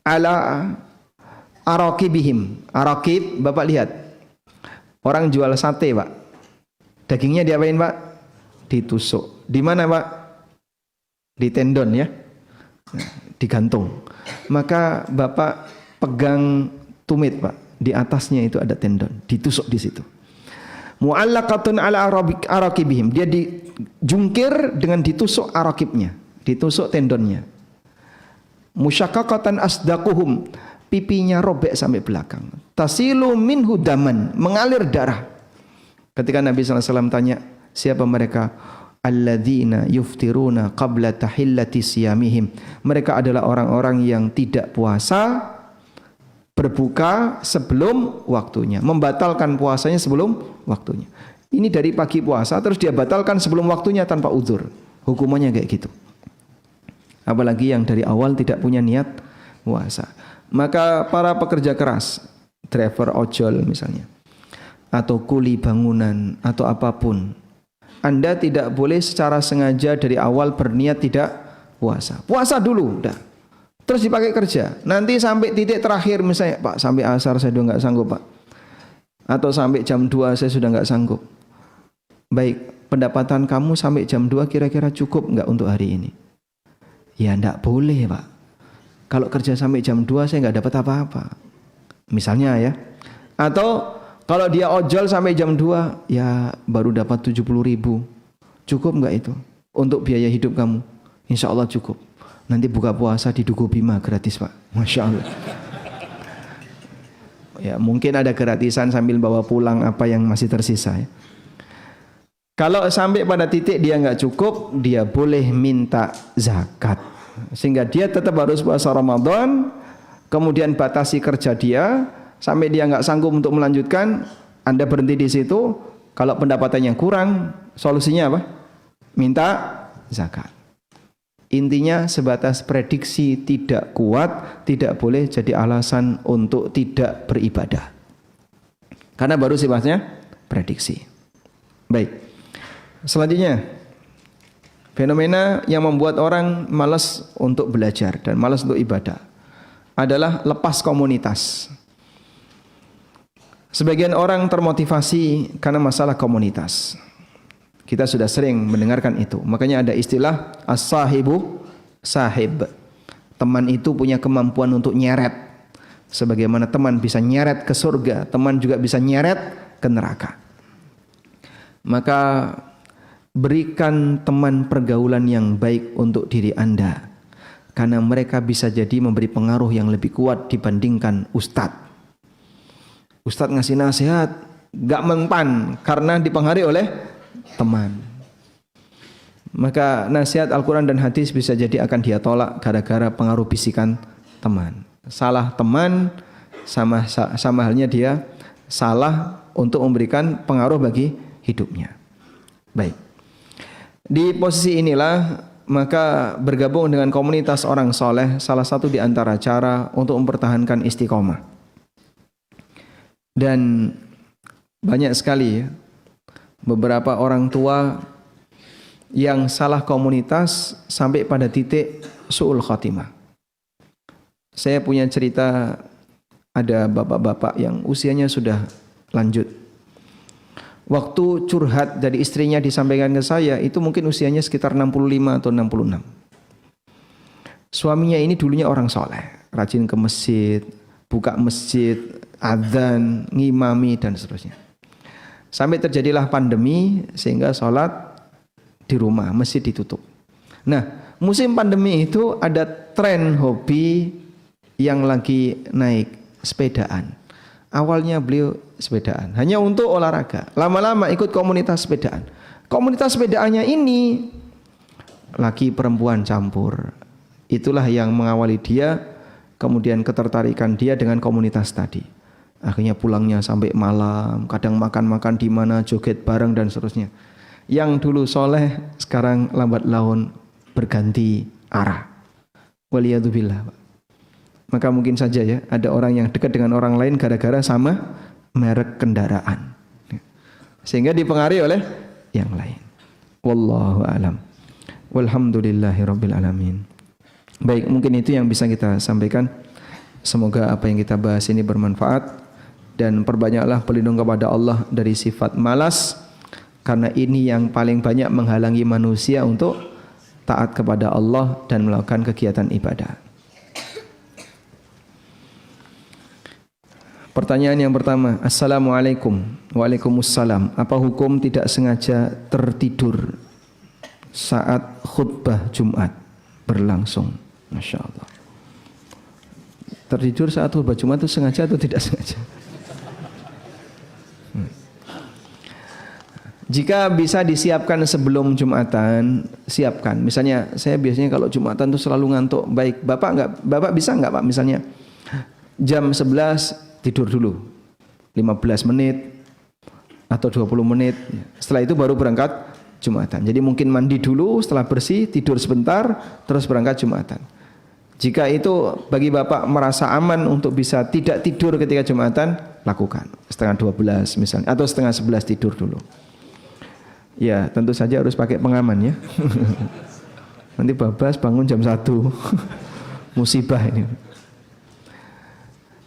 ala arakibihim. Arakib, Bapak lihat. Orang jual sate, Pak. Dagingnya diapain, Pak? Ditusuk. Di mana, Pak? Di tendon ya. Digantung. Maka Bapak pegang tumit, Pak. Di atasnya itu ada tendon, ditusuk di situ. Mu'allaqatun ala arakibihim. Dia dijungkir dengan ditusuk arakibnya, ditusuk tendonnya. Musyaqqaqatan asdaquhum. Pipinya robek sampai belakang. Tasilu minhu daman, mengalir darah. Ketika Nabi SAW tanya, siapa mereka? alladzina yuftiruna qabla tahillati siyamihim. Mereka adalah orang-orang yang tidak puasa berbuka sebelum waktunya, membatalkan puasanya sebelum waktunya. Ini dari pagi puasa terus dia batalkan sebelum waktunya tanpa uzur. Hukumannya kayak gitu. Apalagi yang dari awal tidak punya niat puasa. Maka para pekerja keras, driver ojol misalnya, atau kuli bangunan atau apapun, Anda tidak boleh secara sengaja dari awal berniat tidak puasa. Puasa dulu, dah. Terus dipakai kerja. Nanti sampai titik terakhir misalnya, Pak, sampai asar saya sudah nggak sanggup, Pak. Atau sampai jam 2 saya sudah nggak sanggup. Baik, pendapatan kamu sampai jam 2 kira-kira cukup nggak untuk hari ini? Ya nggak boleh, Pak. Kalau kerja sampai jam 2 saya nggak dapat apa-apa. Misalnya ya. Atau kalau dia ojol sampai jam 2, ya baru dapat 70.000. Cukup nggak itu untuk biaya hidup kamu? Insya Allah cukup. Nanti buka puasa di Dugo Bima gratis, Pak. Masya Allah. Ya mungkin ada gratisan sambil bawa pulang apa yang masih tersisa ya. Kalau sampai pada titik dia nggak cukup, dia boleh minta zakat. Sehingga dia tetap harus puasa Ramadan, kemudian batasi kerja dia, sampai dia nggak sanggup untuk melanjutkan, Anda berhenti di situ. Kalau pendapatannya kurang, solusinya apa? Minta zakat. Intinya sebatas prediksi tidak kuat, tidak boleh jadi alasan untuk tidak beribadah. Karena baru sifatnya prediksi. Baik. Selanjutnya, fenomena yang membuat orang malas untuk belajar dan malas untuk ibadah adalah lepas komunitas. Sebagian orang termotivasi karena masalah komunitas. Kita sudah sering mendengarkan itu. Makanya ada istilah as-sahibu sahib. Teman itu punya kemampuan untuk nyeret. Sebagaimana teman bisa nyeret ke surga, teman juga bisa nyeret ke neraka. Maka berikan teman pergaulan yang baik untuk diri Anda. Karena mereka bisa jadi memberi pengaruh yang lebih kuat dibandingkan ustadz. Ustadz ngasih nasihat gak mempan karena dipengaruhi oleh teman. Maka nasihat Al-Quran dan hadis bisa jadi akan dia tolak gara-gara pengaruh bisikan teman. Salah teman sama halnya dia salah untuk memberikan pengaruh bagi hidupnya. Baik. Di posisi inilah maka bergabung dengan komunitas orang soleh salah satu di antara cara untuk mempertahankan istiqomah. Dan banyak sekali ya, beberapa orang tua yang salah komunitas sampai pada titik su'ul khatimah. Saya punya cerita, ada bapak-bapak yang usianya sudah lanjut. Waktu curhat dari istrinya disampaikan ke saya, itu mungkin usianya sekitar 65 atau 66. Suaminya ini dulunya orang soleh, rajin ke masjid, buka masjid, adzan, ngimami dan seterusnya. Sampai terjadilah pandemi sehingga sholat di rumah, masjid ditutup. Nah, musim pandemi itu ada tren hobi yang lagi naik, sepedaan. Awalnya beliau sepedaan hanya untuk olahraga. Lama-lama ikut komunitas sepedaan. Komunitas sepedaannya ini laki perempuan campur. Itulah yang mengawali dia, kemudian ketertarikan dia dengan komunitas tadi. Akhirnya pulangnya sampai malam, kadang makan-makan di mana, joget bareng dan seterusnya. Yang dulu soleh, sekarang lambat laun berganti arah. Waliyadzubillah. Maka mungkin saja ya, ada orang yang dekat dengan orang lain gara-gara sama merek kendaraan. Sehingga dipengaruhi oleh yang lain. Wallahu a'lam. Walhamdulillahirabbil alamin. Baik, mungkin itu yang bisa kita sampaikan. Semoga apa yang kita bahas ini bermanfaat. Dan perbanyaklah berlindung kepada Allah dari sifat malas, karena ini yang paling banyak menghalangi manusia untuk taat kepada Allah dan melakukan kegiatan ibadah. Pertanyaan yang pertama, Assalamualaikum. Waalaikumsalam. Apa hukum tidak sengaja tertidur saat khutbah Jumat berlangsung? Masya Allah. Tertidur saat khutbah Jumat itu sengaja atau tidak sengaja? Jika bisa disiapkan sebelum Jumatan, siapkan. Misalnya saya biasanya kalau Jumatan tuh selalu ngantuk. Baik, Bapak bisa nggak Pak? Misalnya jam 11 tidur dulu 15 menit atau 20 menit. Setelah itu baru berangkat Jumatan. Jadi mungkin mandi dulu, setelah bersih tidur sebentar, terus berangkat Jumatan. Jika itu bagi Bapak merasa aman untuk bisa tidak tidur ketika Jumatan, lakukan. Setengah 12 misalnya atau setengah 11 tidur dulu. Ya, tentu saja harus pakai pengaman ya. Nanti babas bangun jam 1. Musibah ini.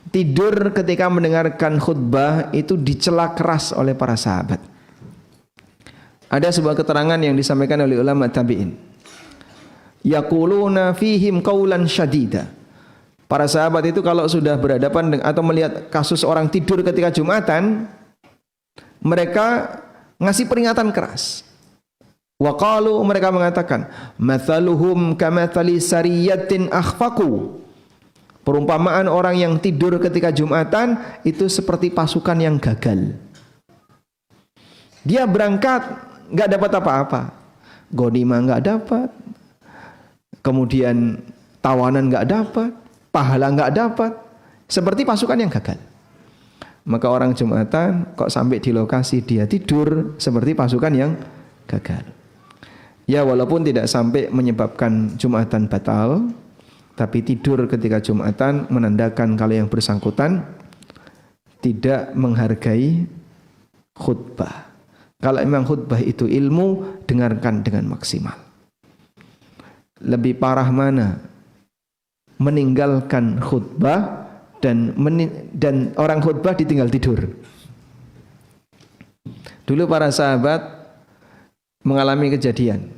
Tidur ketika mendengarkan khutbah itu dicela keras oleh para sahabat. Ada sebuah keterangan yang disampaikan oleh ulama tabi'in. Yaquluna fihim qaulan syadida. Para sahabat itu kalau sudah berhadapan dengan, atau melihat kasus orang tidur ketika Jumatan, mereka ngasih peringatan keras. Wa qalu, mereka mengatakan, mathaluhum kamathali sariyatin akhfaqu. Perumpamaan orang yang tidur ketika Jumatan itu seperti pasukan yang gagal. Dia berangkat nggak dapat apa-apa, ghanimah nggak dapat, kemudian tawanan nggak dapat, pahala nggak dapat, seperti pasukan yang gagal. Maka orang Jumatan kok sampai di lokasi dia tidur seperti pasukan yang gagal. Ya, walaupun tidak sampai menyebabkan Jumatan batal, tapi tidur ketika Jumatan menandakan kalau yang bersangkutan tidak menghargai khutbah. Kalau memang khutbah itu ilmu, dengarkan dengan maksimal. Lebih parah mana? Meninggalkan khutbah dan orang khutbah ditinggal tidur. Dulu para sahabat mengalami kejadian.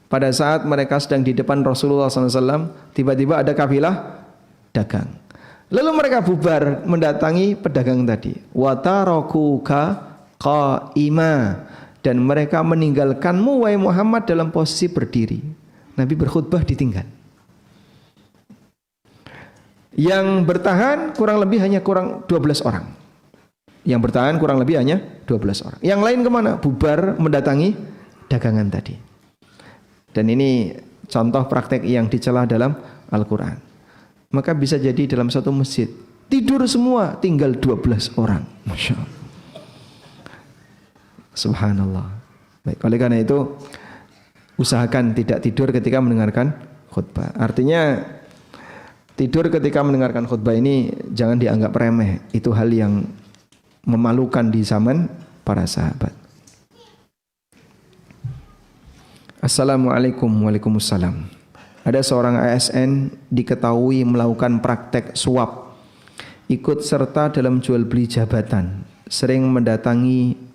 Pada saat mereka sedang di depan Rasulullah SAW, tiba-tiba ada kafilah dagang. Lalu mereka bubar mendatangi pedagang tadi. Watarakuka qaima, dan mereka meninggalkanmu wahai Muhammad dalam posisi berdiri. Nabi berkhutbah ditinggal. Yang bertahan kurang lebih hanya 12 orang. Yang bertahan kurang lebih hanya 12 orang. Yang lain kemana? Bubar mendatangi dagangan tadi. Dan ini contoh praktek yang dicela dalam Al-Quran. Maka bisa jadi dalam satu masjid tidur semua, tinggal 12 orang. Masya Allah. Subhanallah. Baik, oleh karena itu usahakan tidak tidur ketika mendengarkan khutbah. Artinya tidur ketika mendengarkan khutbah ini jangan dianggap remeh. Itu hal yang memalukan di zaman para sahabat. Assalamualaikum. Waalaikumsalam. Ada seorang ASN diketahui melakukan praktek suap, ikut serta dalam jual beli jabatan, sering mendatangi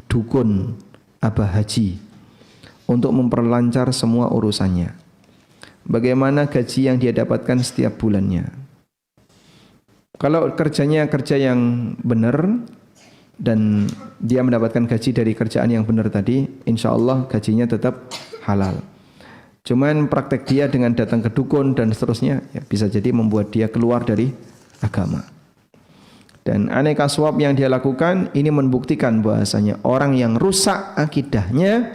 dukun abah haji untuk memperlancar semua urusannya. Bagaimana gaji yang dia dapatkan setiap bulannya? Kalau kerjanya kerja yang benar dan dia mendapatkan gaji dari kerjaan yang benar tadi, insya Allah gajinya tetap halal. Cuman praktek dia dengan datang ke dukun dan seterusnya ya, bisa jadi membuat dia keluar dari agama. Dan aneka suap yang dia lakukan ini membuktikan bahwasanya orang yang rusak akidahnya,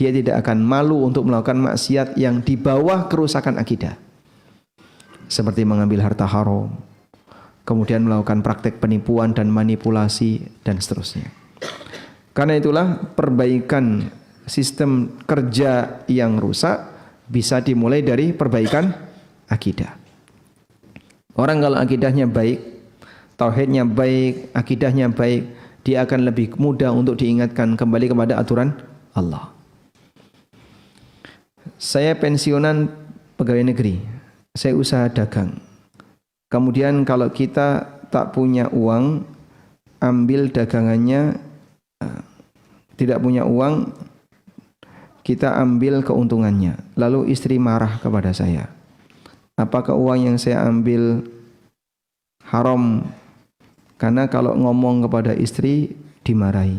dia tidak akan malu untuk melakukan maksiat yang di bawah kerusakan akidah, seperti mengambil harta haram, kemudian melakukan praktek penipuan dan manipulasi dan seterusnya. Karena itulah perbaikan sistem kerja yang rusak bisa dimulai dari perbaikan akidah. Orang kalau akidahnya baik, tauhidnya baik, akidahnya baik, dia akan lebih mudah untuk diingatkan kembali kepada aturan Allah. Saya pensiunan pegawai negeri, saya usaha dagang. Kemudian kalau kita tak punya uang, ambil dagangannya, tidak punya uang, kita ambil keuntungannya. Lalu istri marah kepada saya. Apakah uang yang saya ambil haram? Karena kalau ngomong kepada istri dimarahi.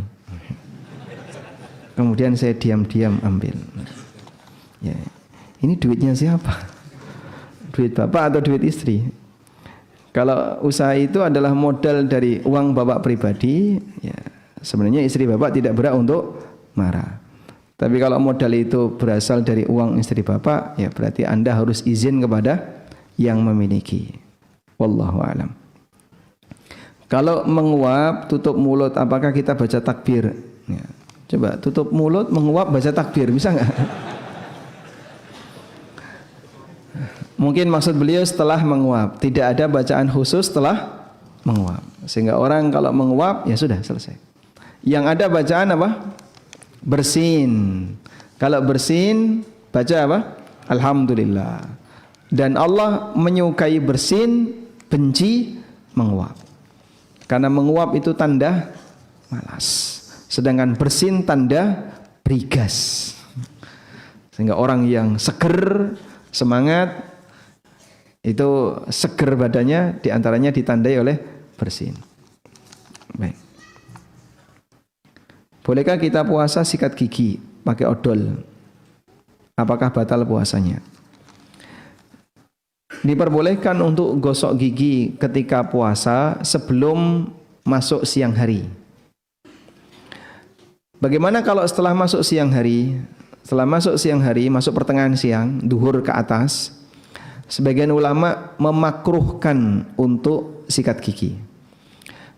Kemudian saya diam-diam ambil. Ya, ini duitnya siapa? Duit bapak atau duit istri? Kalau usaha itu adalah modal dari uang bapak pribadi, ya, sebenarnya istri bapak tidak berhak untuk marah. Tapi kalau modal itu berasal dari uang istri bapak, ya berarti Anda harus izin kepada yang memiliki. Wallahu a'lam. Kalau menguap, tutup mulut, apakah kita baca takbir? Ya. Coba tutup mulut, menguap, baca takbir, bisa nggak? Mungkin maksud beliau setelah menguap, tidak ada bacaan khusus setelah menguap. Sehingga orang kalau menguap, ya sudah selesai. Yang ada bacaan apa? Bersin. Kalau bersin, baca apa? Alhamdulillah. Dan Allah menyukai bersin, benci menguap. Karena menguap itu tanda malas. Sedangkan bersin tanda brigas. Sehingga orang yang seger, semangat, itu seger badannya diantaranya ditandai oleh bersin. Baik. Bolehkah kita puasa sikat gigi pakai odol? Apakah batal puasanya? Diperbolehkan untuk gosok gigi ketika puasa sebelum masuk siang hari. Bagaimana kalau setelah masuk siang hari? Setelah masuk siang hari, masuk pertengahan siang, duhur ke atas, sebagian ulama memakruhkan untuk sikat gigi.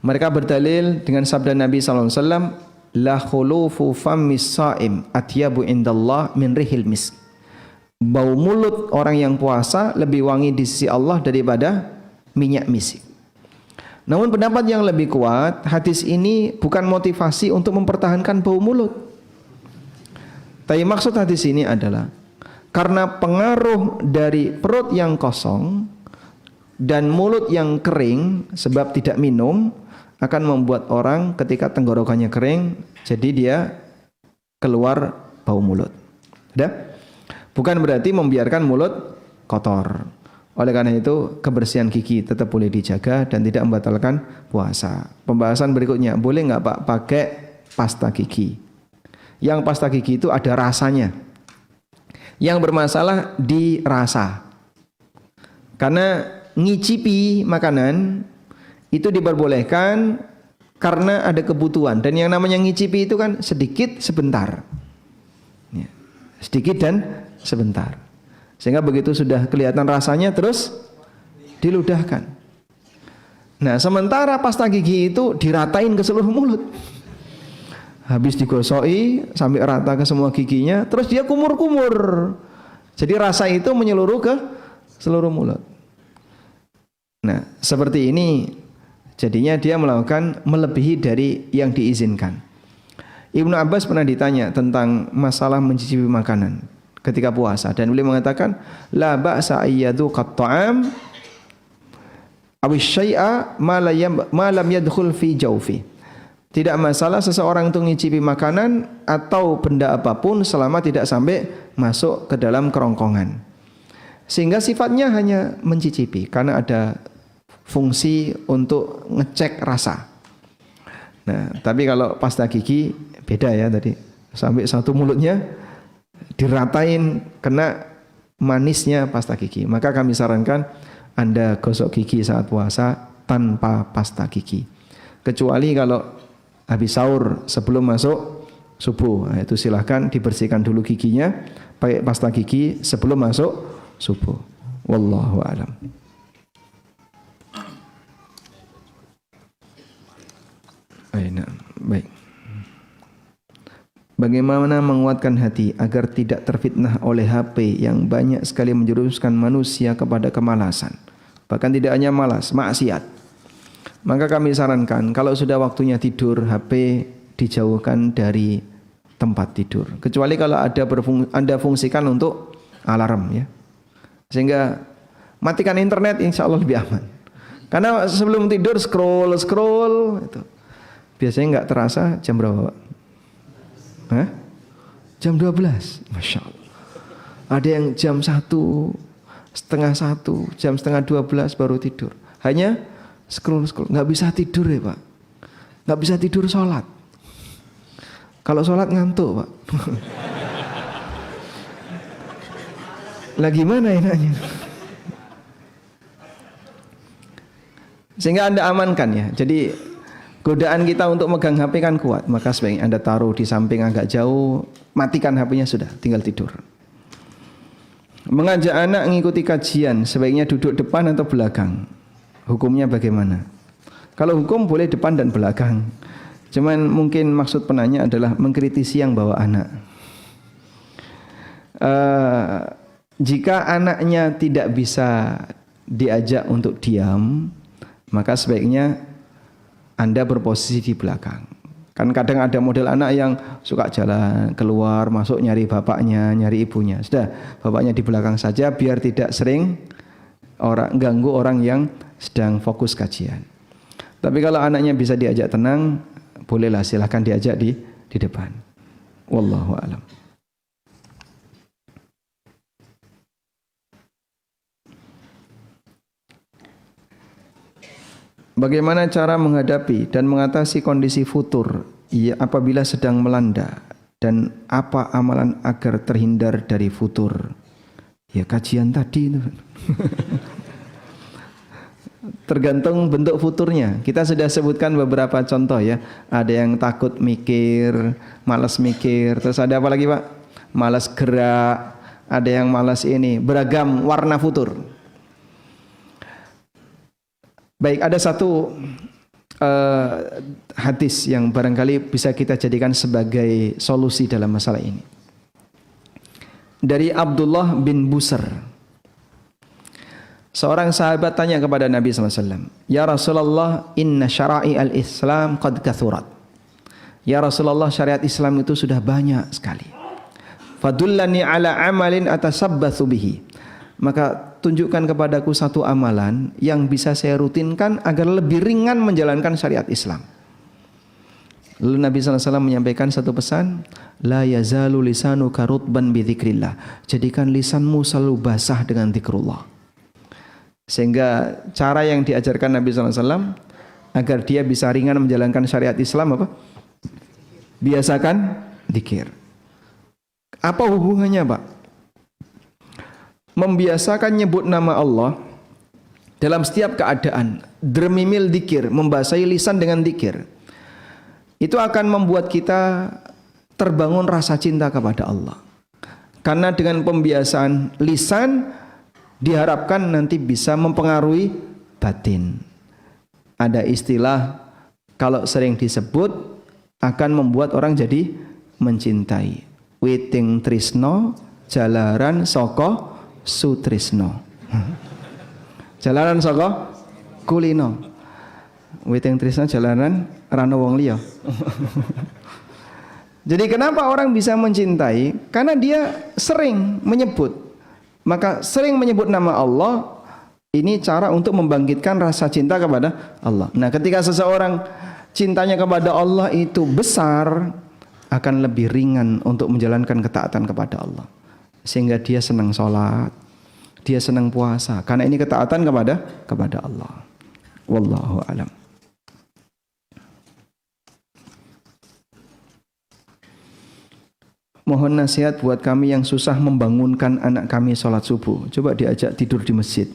Mereka berdalil dengan sabda Nabi SAW, la khulufu fammis sha'im atyabu indallah min rihil misk. Bau mulut orang yang puasa lebih wangi di sisi Allah daripada minyak misik. Namun pendapat yang lebih kuat, hadis ini bukan motivasi untuk mempertahankan bau mulut. Tapi maksud hadis ini adalah karena pengaruh dari perut yang kosong dan mulut yang kering sebab tidak minum akan membuat orang ketika tenggorokannya kering, jadi dia keluar bau mulut. Sudah? Bukan berarti membiarkan mulut kotor. Oleh karena itu kebersihan gigi tetap boleh dijaga dan tidak membatalkan puasa. Pembahasan berikutnya, boleh nggak Pak pakai pasta gigi? Yang pasta gigi itu ada rasanya. Yang bermasalah di rasa. Karena ngicipi makanan itu diperbolehkan karena ada kebutuhan, dan yang namanya ngicipi itu kan sedikit sebentar, ya, sedikit dan sebentar, sehingga begitu sudah kelihatan rasanya terus diludahkan. Nah, sementara pasta gigi itu diratain ke seluruh mulut, habis digosoi sampai rata ke semua giginya, terus dia kumur-kumur, jadi rasa itu menyeluruh ke seluruh mulut. Nah, seperti ini jadinya dia melakukan melebihi dari yang diizinkan. Ibnu Abbas pernah ditanya tentang masalah mencicipi makanan ketika puasa, dan beliau mengatakan la ba'sa ayyadu qat-ta'am aw syai'a ma lam yadkhul fi jawfi. Tidak masalah seseorang itu ngicipi makanan atau benda apapun selama tidak sampai masuk ke dalam kerongkongan. Sehingga sifatnya hanya mencicipi karena ada fungsi untuk ngecek rasa. Nah, tapi kalau pasta gigi beda ya, tadi sampai satu mulutnya diratain kena manisnya pasta gigi. Maka kami sarankan Anda gosok gigi saat puasa tanpa pasta gigi. Kecuali kalau habis sahur sebelum masuk subuh, nah, itu silahkan dibersihkan dulu giginya pakai pasta gigi sebelum masuk subuh. Wallahu a'lam. Baik. Bagaimana menguatkan hati agar tidak terfitnah oleh HP yang banyak sekali menjerumuskan manusia kepada kemalasan, bahkan tidak hanya malas, maksiat. Maka kami sarankan kalau sudah waktunya tidur, HP dijauhkan dari tempat tidur, kecuali kalau Anda fungsikan untuk alarm, ya, sehingga matikan internet, insya Allah lebih aman. Karena sebelum tidur scroll itu biasanya nggak terasa jam berapa, Pak? Hah? Jam 12, Masya Allah. Ada yang jam 1, setengah 1, jam setengah 12 baru tidur. Hanya scroll, nggak bisa tidur ya Pak. Nggak bisa tidur sholat. Kalau sholat ngantuk Pak. Lah gimana enaknya? Sehingga Anda amankan ya. Jadi Godaan kita untuk megang HP kan kuat, maka sebaiknya Anda taruh di samping agak jauh, matikan HP-nya sudah, tinggal tidur. Mengajak anak mengikuti kajian, sebaiknya duduk depan atau belakang? Hukumnya bagaimana? Kalau hukum boleh depan dan belakang. Cuman mungkin maksud penanya adalah mengkritisi yang bawa anak. Jika anaknya tidak bisa diajak untuk diam, maka sebaiknya Anda berposisi di belakang. Kan kadang ada model anak yang suka jalan keluar masuk nyari bapaknya, nyari ibunya. Sudah, bapaknya di belakang saja biar tidak sering ganggu orang yang sedang fokus kajian. Tapi kalau anaknya bisa diajak tenang, bolehlah, silahkan diajak di depan. Wallahu a'lam. Bagaimana cara menghadapi dan mengatasi kondisi futur apabila sedang melanda, dan apa amalan agar terhindar dari futur? Ya kajian tadi itu. Tergantung bentuk futurnya. Kita sudah sebutkan beberapa contoh ya. Ada yang takut mikir, malas mikir. Terus ada apa lagi Pak? Malas gerak. Ada yang malas ini. Beragam warna futur. Baik, ada satu hadis yang barangkali bisa kita jadikan sebagai solusi dalam masalah ini. Dari Abdullah bin Busr. Seorang sahabat tanya kepada Nabi SAW, Ya Rasulullah, inna syara'i al-Islam qad kathurat. Ya Rasulullah, syariat Islam itu sudah banyak sekali. Fadullani ala amalin atasabbathu bihi. Maka tunjukkan kepadaku satu amalan yang bisa saya rutinkan agar lebih ringan menjalankan syariat Islam. Lalu Nabi SAW menyampaikan satu pesan, La yazalu lisanuka rutban bidzikrillah. Jadikan lisanmu selalu basah dengan zikrullah. Sehingga cara yang diajarkan Nabi SAW agar dia bisa ringan menjalankan syariat Islam apa? Biasakan zikir. Apa hubungannya Pak? Membiasakan nyebut nama Allah dalam setiap keadaan, dermimil dzikir, membasahi lisan dengan dzikir, itu akan membuat kita terbangun rasa cinta kepada Allah. Karena dengan pembiasaan lisan diharapkan nanti bisa mempengaruhi batin. Ada istilah kalau sering disebut akan membuat orang jadi mencintai. Witing trisno jalaran soko sutrisno. Jalaran saka kulino. Witing trisno jalaran rano wong liya. Jadi kenapa orang bisa mencintai? Karena dia sering menyebut. Maka sering menyebut nama Allah, ini cara untuk membangkitkan rasa cinta kepada Allah. Nah, ketika seseorang cintanya kepada Allah itu besar, akan lebih ringan untuk menjalankan ketaatan kepada Allah. Sehingga dia senang sholat, dia senang puasa, karena ini ketaatan kepada Allah. Wallahu a'lam. Mohon nasihat buat kami yang susah membangunkan anak kami sholat subuh. Coba diajak tidur di masjid.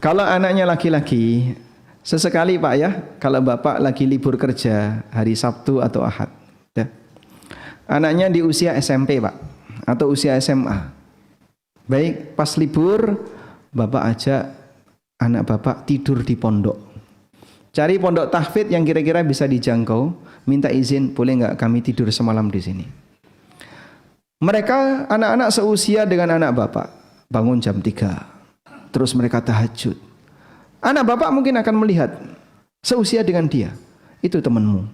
Kalau anaknya laki-laki, sesekali Pak ya, kalau Bapak lagi libur kerja hari Sabtu atau Ahad, ya. Anaknya di usia SMP Pak, atau usia SMA. Baik, pas libur, Bapak ajak anak Bapak tidur di pondok. Cari pondok tahfidz yang kira-kira bisa dijangkau, minta izin, boleh nggak kami tidur semalam di sini. Mereka anak-anak seusia dengan anak Bapak, bangun jam 3, terus mereka tahajud. Anak Bapak mungkin akan melihat, seusia dengan dia, itu temanmu,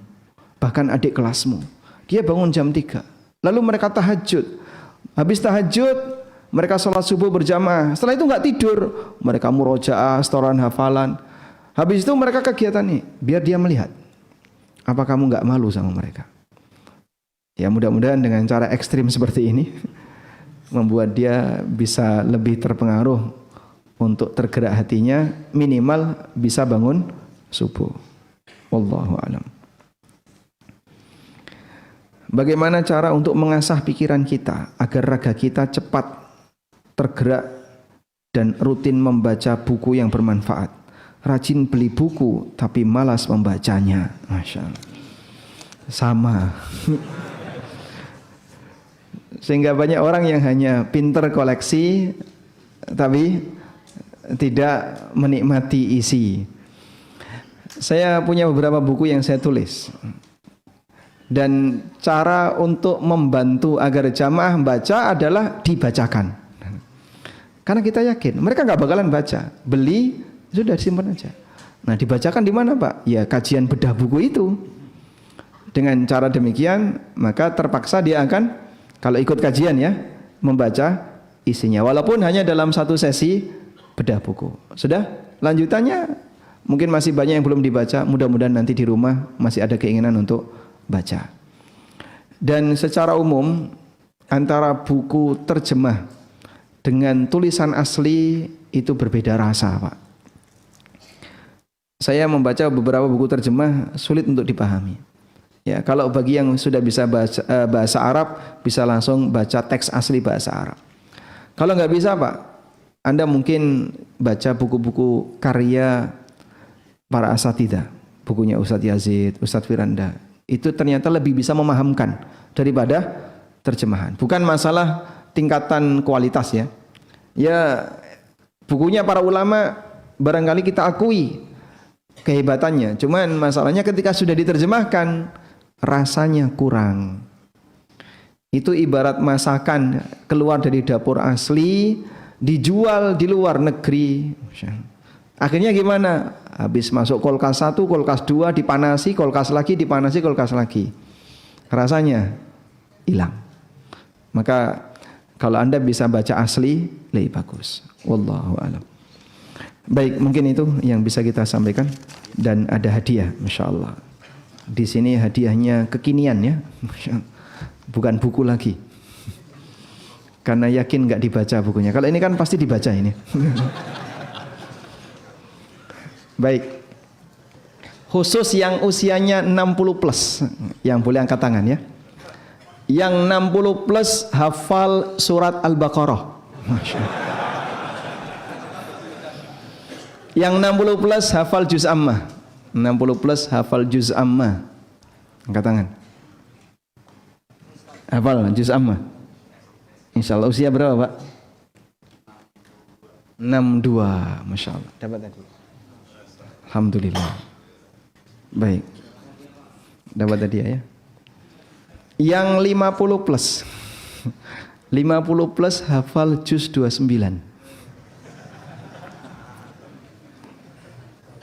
bahkan adik kelasmu. Dia bangun jam 3, lalu mereka tahajud. Habis tahajud, mereka sholat subuh berjamaah. Setelah itu nggak tidur, mereka murojaah, setoran hafalan. Habis itu mereka kegiatan nih, biar dia melihat. Apa kamu nggak malu sama mereka? Ya mudah-mudahan dengan cara ekstrim seperti ini membuat dia bisa lebih terpengaruh untuk tergerak hatinya, minimal bisa bangun subuh. Wallahu a'lam. Bagaimana cara untuk mengasah pikiran kita agar raga kita cepat tergerak dan rutin membaca buku yang bermanfaat. Rajin beli buku tapi malas membacanya. Masya Allah. Sama. Sehingga banyak orang yang hanya pinter koleksi tapi tidak menikmati isi. Saya punya beberapa buku yang saya tulis. Dan cara untuk membantu agar jamaah baca adalah dibacakan. Karena kita yakin mereka nggak bakalan baca. Beli sudah simpan aja. Nah, dibacakan di mana, Pak? Ya kajian bedah buku itu. Dengan cara demikian maka terpaksa dia akan, kalau ikut kajian ya, membaca isinya. Walaupun hanya dalam satu sesi bedah buku. Sudah? Lanjutannya mungkin masih banyak yang belum dibaca. Mudah-mudahan nanti di rumah masih ada keinginan untuk baca. Dan secara umum antara buku terjemah dengan tulisan asli itu berbeda rasa, Pak. Saya membaca beberapa buku terjemah sulit untuk dipahami. Ya, kalau bagi yang sudah bisa bahasa Arab, bisa langsung baca teks asli bahasa Arab. Kalau nggak bisa, Pak, Anda mungkin baca buku-buku karya para asatidzah, bukunya Ustadz Yazid, Ustadz Firanda. Itu ternyata lebih bisa memahamkan daripada terjemahan. Bukan masalah tingkatan kualitas ya. Ya, bukunya para ulama barangkali kita akui kehebatannya. Cuman masalahnya ketika sudah diterjemahkan, rasanya kurang. Itu ibarat masakan keluar dari dapur asli, dijual di luar negeri. Akhirnya gimana? Habis masuk kulkas 1, kulkas 2, dipanasi, kulkas lagi, dipanasi, kulkas lagi. Rasanya hilang. Maka kalau Anda bisa baca asli, lebih bagus. Wallahu a'lam. Baik, mungkin itu yang bisa kita sampaikan. Dan ada hadiah, Masya Allah. Di sini hadiahnya kekinian ya, bukan buku lagi. Karena yakin nggak dibaca bukunya. Kalau ini kan pasti dibaca ini. Baik. Khusus yang usianya 60 plus, yang boleh angkat tangan ya. Yang 60 plus hafal surat Al-Baqarah. Yang 60 plus hafal juz ammah. 60 plus hafal juz ammah. Angkat tangan. Hafal juz ammah. Insyaallah usia berapa, Pak? 62, Masya Allah. Dapat tadi. Alhamdulillah. Baik. Dapat tadi ya. Yang 50 plus. 50 plus hafal juz 29.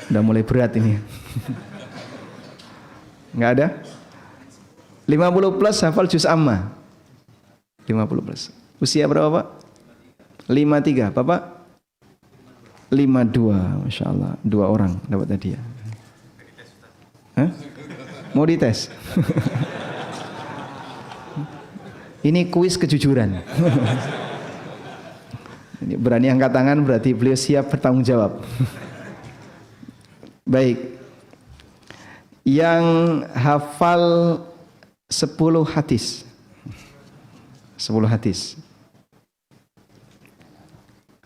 Udah mulai berat ini. Enggak ada? 50 plus hafal juz ammah. 50 plus. Usia berapa, Pak? 53. Bapak? 52. Masya Allah. 2 orang dapat hadiah. Hah? Mau dites? Ini kuis kejujuran. Ini berani angkat tangan berarti beliau siap bertanggung jawab. Baik. Yang hafal 10 hadis. 10 hadis.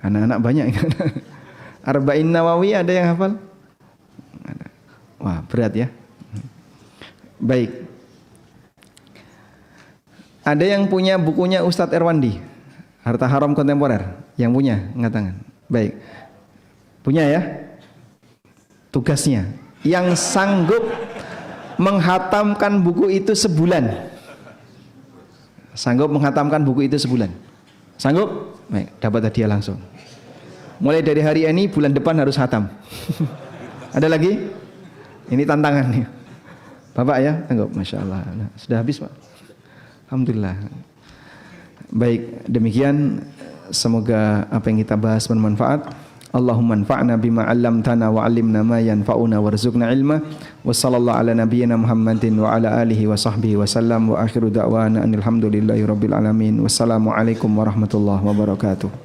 Anak-anak banyak. Arba'in Nawawi ada yang hafal? Wah, berat ya. Baik. Ada yang punya bukunya Ustadz Erwandi, Harta Haram Kontemporer. Yang punya, angkat tangan. Baik. Punya ya? Tugasnya. Yang sanggup menghatamkan buku itu sebulan. Sanggup menghatamkan buku itu sebulan. Sanggup? Baik, dapat hadiah langsung. Mulai dari hari ini, bulan depan harus hatam. Ada lagi? Ini tantangannya. Bapak ya, sanggup? Masya Allah. Nah, sudah habis, Pak. Alhamdulillah. Baik, demikian. Semoga apa yang kita bahas bermanfaat. Allahumma anfa'na bima 'allamtana wa 'allimna ma yanfa'una warzuqna ilma. Wa sallallahu ala nabiyyina Muhammadin wa ala alihi wa sahbihi wa sallam wa akhiru da'wana alhamdulillahi rabbil alamin. Wassalamu alaikum warahmatullahi wabarakatuh.